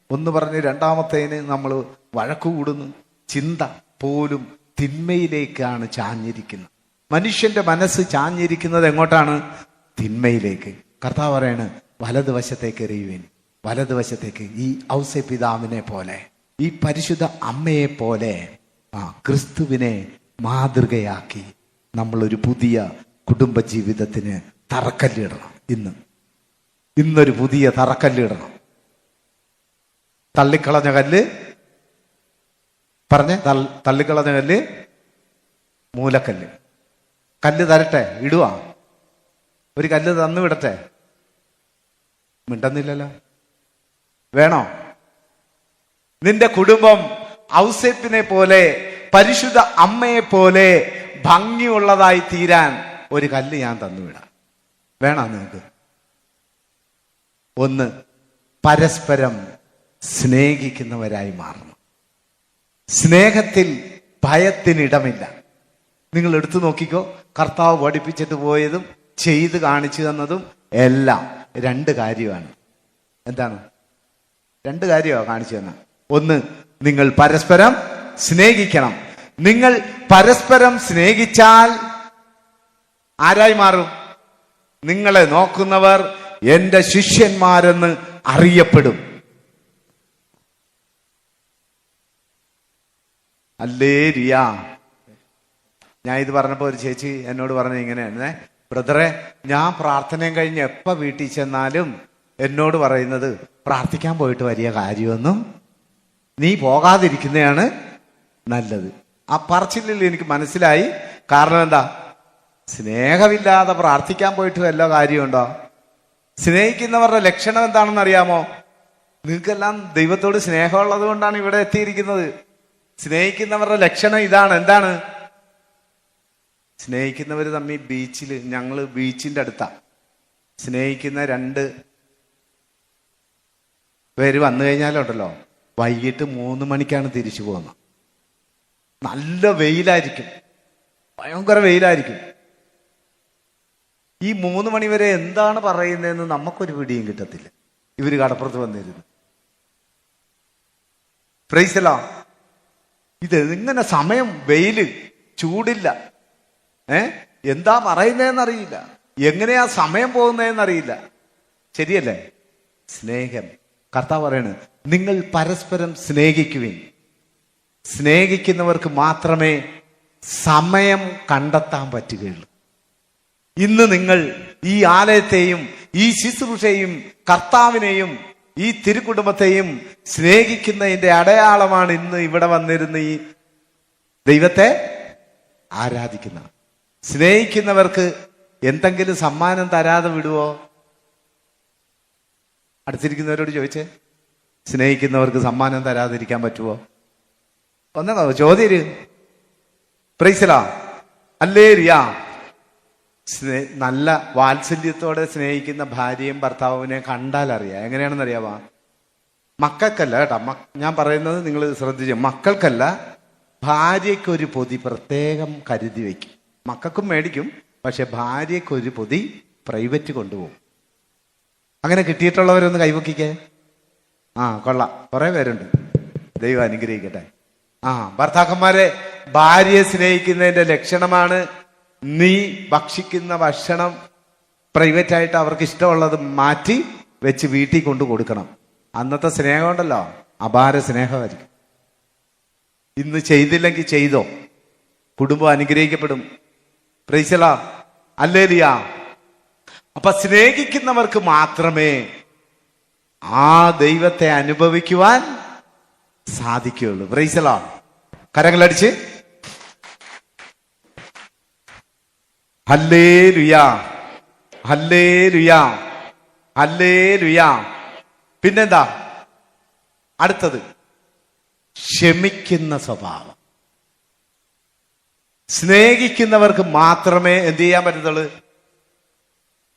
ഒന്ന് പറഞ്ഞ് രണ്ടാമത്തേന് നമ്മൾ വഴക്കു കൂടുന്നു. ചിന്ത പോലും തിന്മയിലേക്കാണ് ചാഞ്ഞിരിക്കുന്നത്. മനുഷ്യന്റെ മനസ്സ് ചാഞ്ഞിരിക്കുന്നത് എങ്ങോട്ടാണ്? തിന്മയിലേക്ക്. കർത്താവ് പറയാണ്, വലതുവശത്തേക്ക് എറിയുവിൻ, വലതുവശത്തേക്ക്. ഈ ഔസേപ്പിതാവിനെ പോലെ, ഈ പരിശുദ്ധ അമ്മയെ പോലെ ക്രിസ്തുവിനെ മാതൃകയാക്കി നമ്മളൊരു പുതിയ കുടുംബ ജീവിതത്തിന് തറക്കല്ലിടണം. ഇന്നൊരു പുതിയ തറക്കല്ലിടണം. തള്ളിക്കളഞ്ഞ കല്ല് തള്ളിക്കളഞ്ഞ കല്ല് മൂലക്കല്ല്. കല്ല് തരട്ടെ, ഇടുവാ. ഒരു കല്ല് തന്നു വിടട്ടെ, മിണ്ടുന്നില്ലല്ലോ. വേണോ? നിന്റെ കുടുംബം ഔസേപ്പിനെ പോലെ, പരിശുദ്ധ അമ്മയെ പോലെ ഭംഗിയുള്ളതായി തീരാൻ ഒരു കല്ല് ഞാൻ തന്നുവിടാം. വേണോ നിങ്ങൾക്ക്? ഒന്ന്, പരസ്പരം സ്നേഹിക്കുന്നവരായി മാറണം. സ്നേഹത്തിൽ ഭയത്തിനിടമില്ല. നിങ്ങൾ എടുത്തു നോക്കിക്കോ, കർത്താവ് പഠിപ്പിച്ചിട്ട് പോയതും ചെയ്ത് കാണിച്ചു തന്നതും എല്ലാം 2 കാര്യമാണ്. എന്താണ്? 2 കാര്യമാണ് കാണിച്ചു തന്ന. ഒന്ന്, നിങ്ങൾ പരസ്പരം സ്നേഹിക്കണം. നിങ്ങൾ പരസ്പരം സ്നേഹിച്ചാൽ ആരായി മാറും? നിങ്ങളെ നോക്കുന്നവർ എന്റെ ശിഷ്യന്മാരെന്ന് അറിയപ്പെടും. ഹല്ലേലൂയ. ഞാൻ ഇത് പറഞ്ഞപ്പോ ഒരു ചേച്ചി എന്നോട് പറഞ്ഞ ഇങ്ങനെയാണ്, ബ്രദറെ, ഞാൻ പ്രാർത്ഥനയും കഴിഞ്ഞ് എപ്പോ വീട്ടിൽ ചെന്നാലും എന്നോട് പറയുന്നത്, പ്രാർത്ഥിക്കാൻ പോയിട്ട് വലിയ കാര്യമൊന്നും നീ പോകാതിരിക്കുന്നതാണ് നല്ലത്. ആ പറച്ചിലിൽ എനിക്ക് മനസ്സിലായി. കാരണം എന്താ? സ്നേഹമില്ലാതെ പ്രാർത്ഥിക്കാൻ പോയിട്ട് വല്ല കാര്യമുണ്ടോ? സ്നേഹിക്കുന്നവരുടെ ലക്ഷണം എന്താണെന്ന് അറിയാമോ? നിങ്ങൾക്കെല്ലാം ദൈവത്തോട് സ്നേഹമുള്ളത് കൊണ്ടാണ് ഇവിടെ എത്തിയിരിക്കുന്നത്. സ്നേഹിക്കുന്നവരുടെ ലക്ഷണം ഇതാണ്. എന്താണ്? സ്നേഹിക്കുന്നവർ തമ്മിൽ ബീച്ചിൽ, ഞങ്ങള് ബീച്ചിന്റെ അടുത്താ, സ്നേഹിക്കുന്ന 2 പേര് വന്നു കഴിഞ്ഞാലുണ്ടല്ലോ, വൈകിട്ട് 3 മണിക്കാണ് തിരിച്ചു പോകുന്നത്. നല്ല വെയിലായിരിക്കും, ഭയങ്കര വെയിലായിരിക്കും. ഈ 3 മണി വരെ എന്താണ് പറയുന്നതെന്ന് നമുക്കൊരു പിടിയും കിട്ടത്തില്ല. ഇവര് കടപ്പുറത്ത് വന്നിരുന്നു. പ്രൈസലാ. ഇത് ഇങ്ങനെ സമയം, വെയില്, ചൂടില്ല, എന്താ പറയുന്നതെന്നറിയില്ല, എങ്ങനെയാ സമയം പോകുന്നതെന്നറിയില്ല. ശരിയല്ലേ? സ്നേഹം. കർത്താവ് പറയണ്, നിങ്ങൾ പരസ്പരം സ്നേഹിക്കുവിൻ. സ്നേഹിക്കുന്നവർക്ക് മാത്രമേ സമയം കണ്ടെത്താൻ പറ്റുകയുള്ളൂ. ഇന്ന് നിങ്ങൾ ഈ ആലയത്തെയും ഈ ശുശ്രൂഷയും കർത്താവിനെയും ഈ തിരുക്കുടുംബത്തെയും സ്നേഹിക്കുന്നതിന്റെ അടയാളമാണ് ഇന്ന് ഇവിടെ വന്നിരുന്ന ഈ ദൈവത്തെ ആരാധിക്കുന്ന. സ്നേഹിക്കുന്നവർക്ക് എന്തെങ്കിലും സമ്മാനം തരാതെ വിടുവോ? അടുത്തിരിക്കുന്നവരോട് ചോദിച്ചേ, സ്നേഹിക്കുന്നവർക്ക് സമ്മാനം തരാതിരിക്കാൻ പറ്റുമോ? ഒന്നോ ചോദ്യം. പ്രൈസലാ. ഹല്ലേലൂയ. നല്ല വാത്സല്യത്തോടെ സ്നേഹിക്കുന്ന ഭാര്യയും ഭർത്താവിനെ കണ്ടാൽ അറിയാം. എങ്ങനെയാണെന്ന് അറിയാമോ? മക്കൾക്കല്ല കേട്ടോ, ഞാൻ പറയുന്നത് നിങ്ങൾ ശ്രദ്ധിച്ചു. മക്കൾക്കല്ല, ഭാര്യയ്ക്കൊരു പൊതി പ്രത്യേകം കരുതി വയ്ക്കും. മക്കൾക്കും മേടിക്കും, പക്ഷെ ഭാര്യയ്ക്കൊരു പൊതി പ്രൈവറ്റ് കൊണ്ടുപോകും. അങ്ങനെ കിട്ടിയിട്ടുള്ളവരൊന്ന് കൈവക്കിക്കേ. കൊള്ളാം, കുറെ പേരുണ്ട്. ദൈവം അനുഗ്രഹിക്കട്ടെ. ഭർത്താക്കന്മാരെ, ഭാര്യയെ സ്നേഹിക്കുന്നതിന്റെ ലക്ഷണമാണ് നീ ഭക്ഷിക്കുന്ന ഭക്ഷണം പ്രൈവറ്റായിട്ട് അവർക്ക് ഇഷ്ടമുള്ളത് മാറ്റി വെച്ച് വീട്ടിൽ കൊണ്ടു കൊടുക്കണം. അന്നത്തെ സ്നേഹം ഉണ്ടല്ലോ, അപാര സ്നേഹമായിരിക്കും. ഇന്ന് ചെയ്തില്ലെങ്കിൽ ചെയ്തോ, കുടുംബം അനുഗ്രഹിക്കപ്പെടും. പ്രൈസലാ. ഹല്ലേലൂയ. അപ്പൊ സ്നേഹിക്കുന്നവർക്ക് മാത്രമേ ആ ദൈവത്തെ അനുഭവിക്കുവാൻ സാധിക്കുകയുള്ളൂ. പ്രൈസലാ. കരങ്ങളടിച്ച് ഹല്ലേലൂയ, ഹല്ലേലൂയ, ഹല്ലേലൂയ. പിന്നെന്താ അടുത്തത്? ക്ഷമിക്കുന്ന സ്വഭാവം. സ്നേഹിക്കുന്നവർക്ക് മാത്രമേ എന്ത് ചെയ്യാൻ പറ്റത്തുള്ളൂ?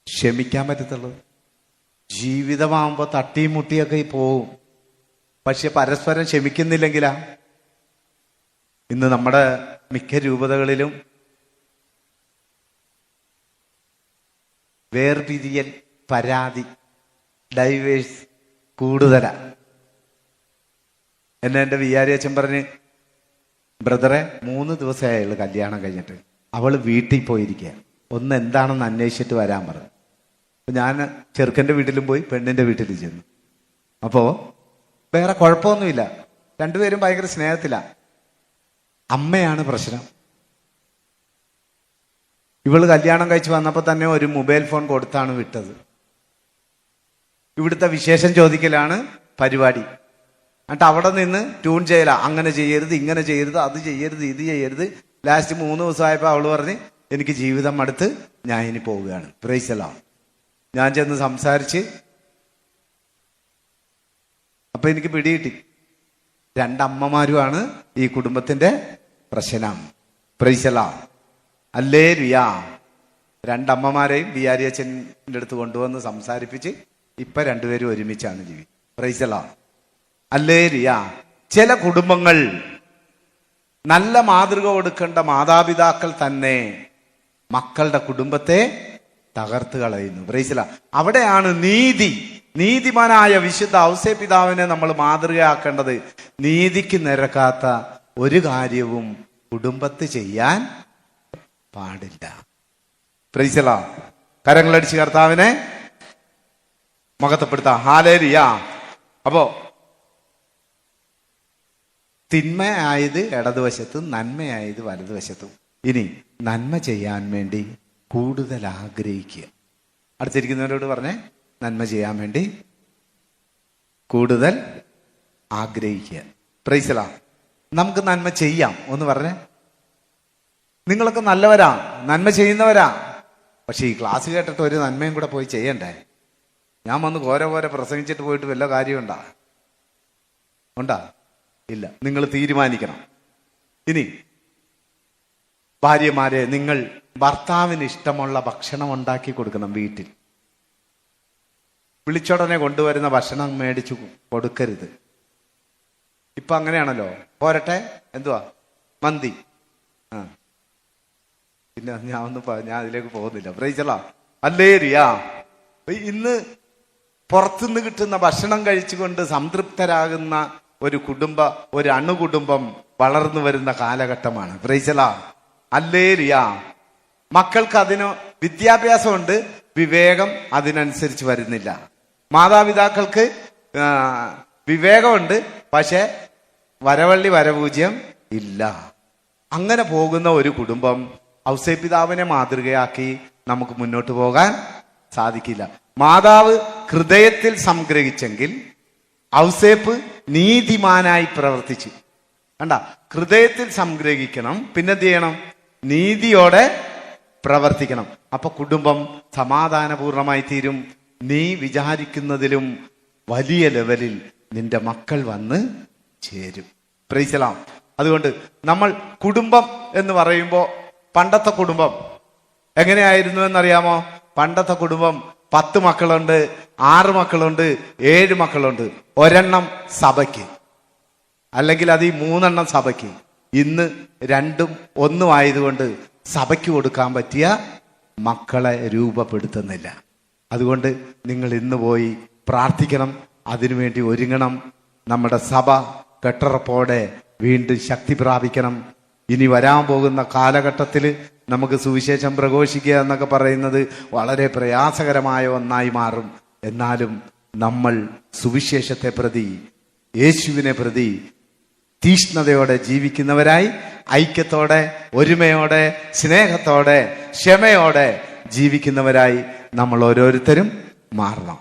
ക്ഷമിക്കാൻ പറ്റത്തുള്ളൂ. ജീവിതമാകുമ്പോ തട്ടിയും മുട്ടിയൊക്കെ പോവും, പക്ഷെ പരസ്പരം ക്ഷമിക്കുന്നില്ലെങ്കിലാ. ഇന്ന് നമ്മുടെ മിക്ക രൂപതകളിലും വേർപിരിയൽ, പരാതി, ഡൈവേഴ്സ് കൂടുതലാ. എൻ്റെ വികാരി അച്ഛൻ പറഞ്ഞ്, ബ്രദറെ 3 ദിവസമായുള്ളൂ കല്യാണം കഴിഞ്ഞിട്ട്, അവള് വീട്ടിൽ പോയിരിക്കുക, ഒന്ന് എന്താണെന്ന് അന്വേഷിച്ചിട്ട് വരാൻ പറഞ്ഞു. അപ്പൊ ഞാൻ ചെറുക്കൻ്റെ വീട്ടിലും പോയി, പെണ്ണിന്റെ വീട്ടിലും ചെന്നു. അപ്പോ വേറെ കുഴപ്പമൊന്നുമില്ല, രണ്ടുപേരും ഭയങ്കര സ്നേഹത്തിലാ. അമ്മയാണ് പ്രശ്നം. ഇവള് കല്യാണം കഴിച്ച് വന്നപ്പോൾ തന്നെ ഒരു മൊബൈൽ ഫോൺ കൊടുത്താണ് വിട്ടത്. ഇവിടുത്തെ വിശേഷം ചോദിക്കലാണ് പരിപാടി. എന്നിട്ട് അവിടെ നിന്ന് ട്യൂൺ ചെയ്യല, അങ്ങനെ ചെയ്യരുത്, ഇങ്ങനെ ചെയ്യരുത്, അത് ചെയ്യരുത്, ഇത് ചെയ്യരുത്. ലാസ്റ്റ് 3 ദിവസമായപ്പോൾ അവള് പറഞ്ഞ്, എനിക്ക് ജീവിതം അടുത്ത്, ഞാൻ ഇനി പോവുകയാണ്. Price the Lord. ഞാൻ ചെന്ന് സംസാരിച്ച്, അപ്പൊ എനിക്ക് പിടികിട്ടി 2 അമ്മമാരുമാണ് ഈ കുടുംബത്തിന്റെ പ്രശ്നം. Price the Lord. ഹല്ലേലൂയ. 2 അമ്മമാരെയും വികാരി അച്ഛൻ്റെ അടുത്ത് കൊണ്ടുവന്ന് സംസാരിപ്പിച്ച് ഇപ്പൊ രണ്ടുപേരും ഒരുമിച്ചാണ് ജീവി. Price the Lord. ഹല്ലേലൂയ. ചില കുടുംബങ്ങൾ നല്ല മാതൃക കൊടുക്കേണ്ട മാതാപിതാക്കൾ തന്നെ മക്കളുടെ കുടുംബത്തെ തകർത്ത് കളയുന്നു. Price the Lord. അവിടെയാണ് നീതിമാനായ വിശുദ്ധ ഔസേ പിതാവിനെ നമ്മൾ മാതൃകയാക്കേണ്ടത്. നീതിക്ക് നിരക്കാത്ത ഒരു കാര്യവും കുടുംബത്ത് ചെയ്യാൻ പാടില്ല. Praise the Lord. കരങ്ങളടിച്ച് കർത്താവിനെ മഹത്വപ്പെടുത്താം. ഹല്ലേലൂയ. അപ്പോ തിന്മയായത് ഇടതുവശത്തും നന്മയായത് വലതുവശത്തും. ഇനി നന്മ ചെയ്യാൻ വേണ്ടി കൂടുതൽ ആഗ്രഹിക്കുക. അടുത്തിരിക്കുന്നവരോട് പറഞ്ഞേ, നന്മ ചെയ്യാൻ വേണ്ടി കൂടുതൽ ആഗ്രഹിക്കുക. Price the Lord. നമുക്ക് നന്മ ചെയ്യാം. ഒന്ന് പറഞ്ഞേ. നിങ്ങളൊക്കെ നല്ലവരാ, നന്മ ചെയ്യുന്നവരാ. പക്ഷെ ഈ ക്ലാസ് കേട്ടിട്ട് ഒരു നന്മയും കൂടെ പോയി ചെയ്യണ്ടേ? ഞാൻ വന്ന് ഘോര പ്രസംഗിച്ചിട്ട് പോയിട്ട് വല്ല കാര്യമുണ്ടാ? ഉണ്ടാ? ഇല്ല. നിങ്ങൾ തീരുമാനിക്കണം. ഇനി ഭാര്യമാരെ, നിങ്ങൾ ഭർത്താവിന് ഇഷ്ടമുള്ള ഭക്ഷണം ഉണ്ടാക്കി കൊടുക്കണം. വീട്ടിൽ വിളിച്ചോടനെ കൊണ്ടുവരുന്ന ഭക്ഷണം മേടിച്ചു കൊടുക്കരുത്. ഇപ്പൊ അങ്ങനെയാണല്ലോ. പോരട്ടെ, എന്തുവാ മന്തി. ആ പിന്നെ ഞാൻ അതിലേക്ക് പോകുന്നില്ല. പ്രൈസലാ അല്ലേരിയാ. ഇന്ന് പുറത്തുനിന്ന് കിട്ടുന്ന ഭക്ഷണം കഴിച്ചുകൊണ്ട് സംതൃപ്തരാകുന്ന ഒരു അണുകുടുംബം വളർന്നു വരുന്ന കാലഘട്ടമാണ്. പ്രൈസലാ അല്ലേരിയാ. മക്കൾക്ക് അതിന് വിദ്യാഭ്യാസമുണ്ട്, വിവേകം അതിനനുസരിച്ച് വരുന്നില്ല. മാതാപിതാക്കൾക്ക് വിവേകമുണ്ട്, പക്ഷെ വരവള്ളി വരപൂജ്യം ഇല്ല. അങ്ങനെ പോകുന്ന ഒരു കുടുംബം ഔസേപ്പിതാവിനെ മാതൃകയാക്കി നമുക്ക് മുന്നോട്ട് പോകാൻ സാധിക്കില്ല. മാതാവ് ഹൃദയത്തിൽ സംഗ്രഹിച്ചെങ്കിൽ ഔസേപ്പ് നീതിമാനായി പ്രവർത്തിച്ചു. കണ്ട, ഹൃദയത്തിൽ സംഗ്രഹിക്കണം, പിന്നെന്ത് ചെയ്യണം? നീതിയോടെ പ്രവർത്തിക്കണം. അപ്പൊ കുടുംബം സമാധാനപൂർണമായി തീരും. നീ വിചാരിക്കുന്നതിലും വലിയ ലെവലിൽ നിന്റെ മക്കൾ വന്ന് ചേരും. പ്രൈസലാം. അതുകൊണ്ട് നമ്മൾ കുടുംബം എന്ന് പറയുമ്പോൾ പണ്ടത്തെ കുടുംബം എങ്ങനെയായിരുന്നു എന്നറിയാമോ? പണ്ടത്തെ കുടുംബം 10 മക്കളുണ്ട്, 6 മക്കളുണ്ട്, 7 മക്കളുണ്ട്, ഒരെണ്ണം സഭയ്ക്ക്, അല്ലെങ്കിൽ അത് 3 സഭയ്ക്ക്. ഇന്ന് 2ഉം 1ഉം ആയതുകൊണ്ട് സഭയ്ക്ക് കൊടുക്കാൻ പറ്റിയ മക്കളെ രൂപപ്പെടുത്തുന്നില്ല. അതുകൊണ്ട് നിങ്ങൾ ഇന്ന് പോയി പ്രാർത്ഥിക്കണം, അതിനുവേണ്ടി ഒരുങ്ങണം. നമ്മുടെ സഭ കെട്ടുറപ്പോടെ വീണ്ടും ശക്തി പ്രാപിക്കണം. ഇനി വരാൻ പോകുന്ന കാലഘട്ടത്തിൽ നമുക്ക് സുവിശേഷം പ്രഘോഷിക്കുക എന്നൊക്കെ പറയുന്നത് വളരെ പ്രയാസകരമായ ഒന്നായി മാറും. എന്നാലും നമ്മൾ സുവിശേഷത്തെ പ്രതി, യേശുവിനെ പ്രതി തീഷ്ണതയോടെ ജീവിക്കുന്നവരായി, ഐക്യത്തോടെ, ഒരുമയോടെ, സ്നേഹത്തോടെ, ക്ഷമയോടെ ജീവിക്കുന്നവരായി നമ്മൾ ഓരോരുത്തരും മാറണം.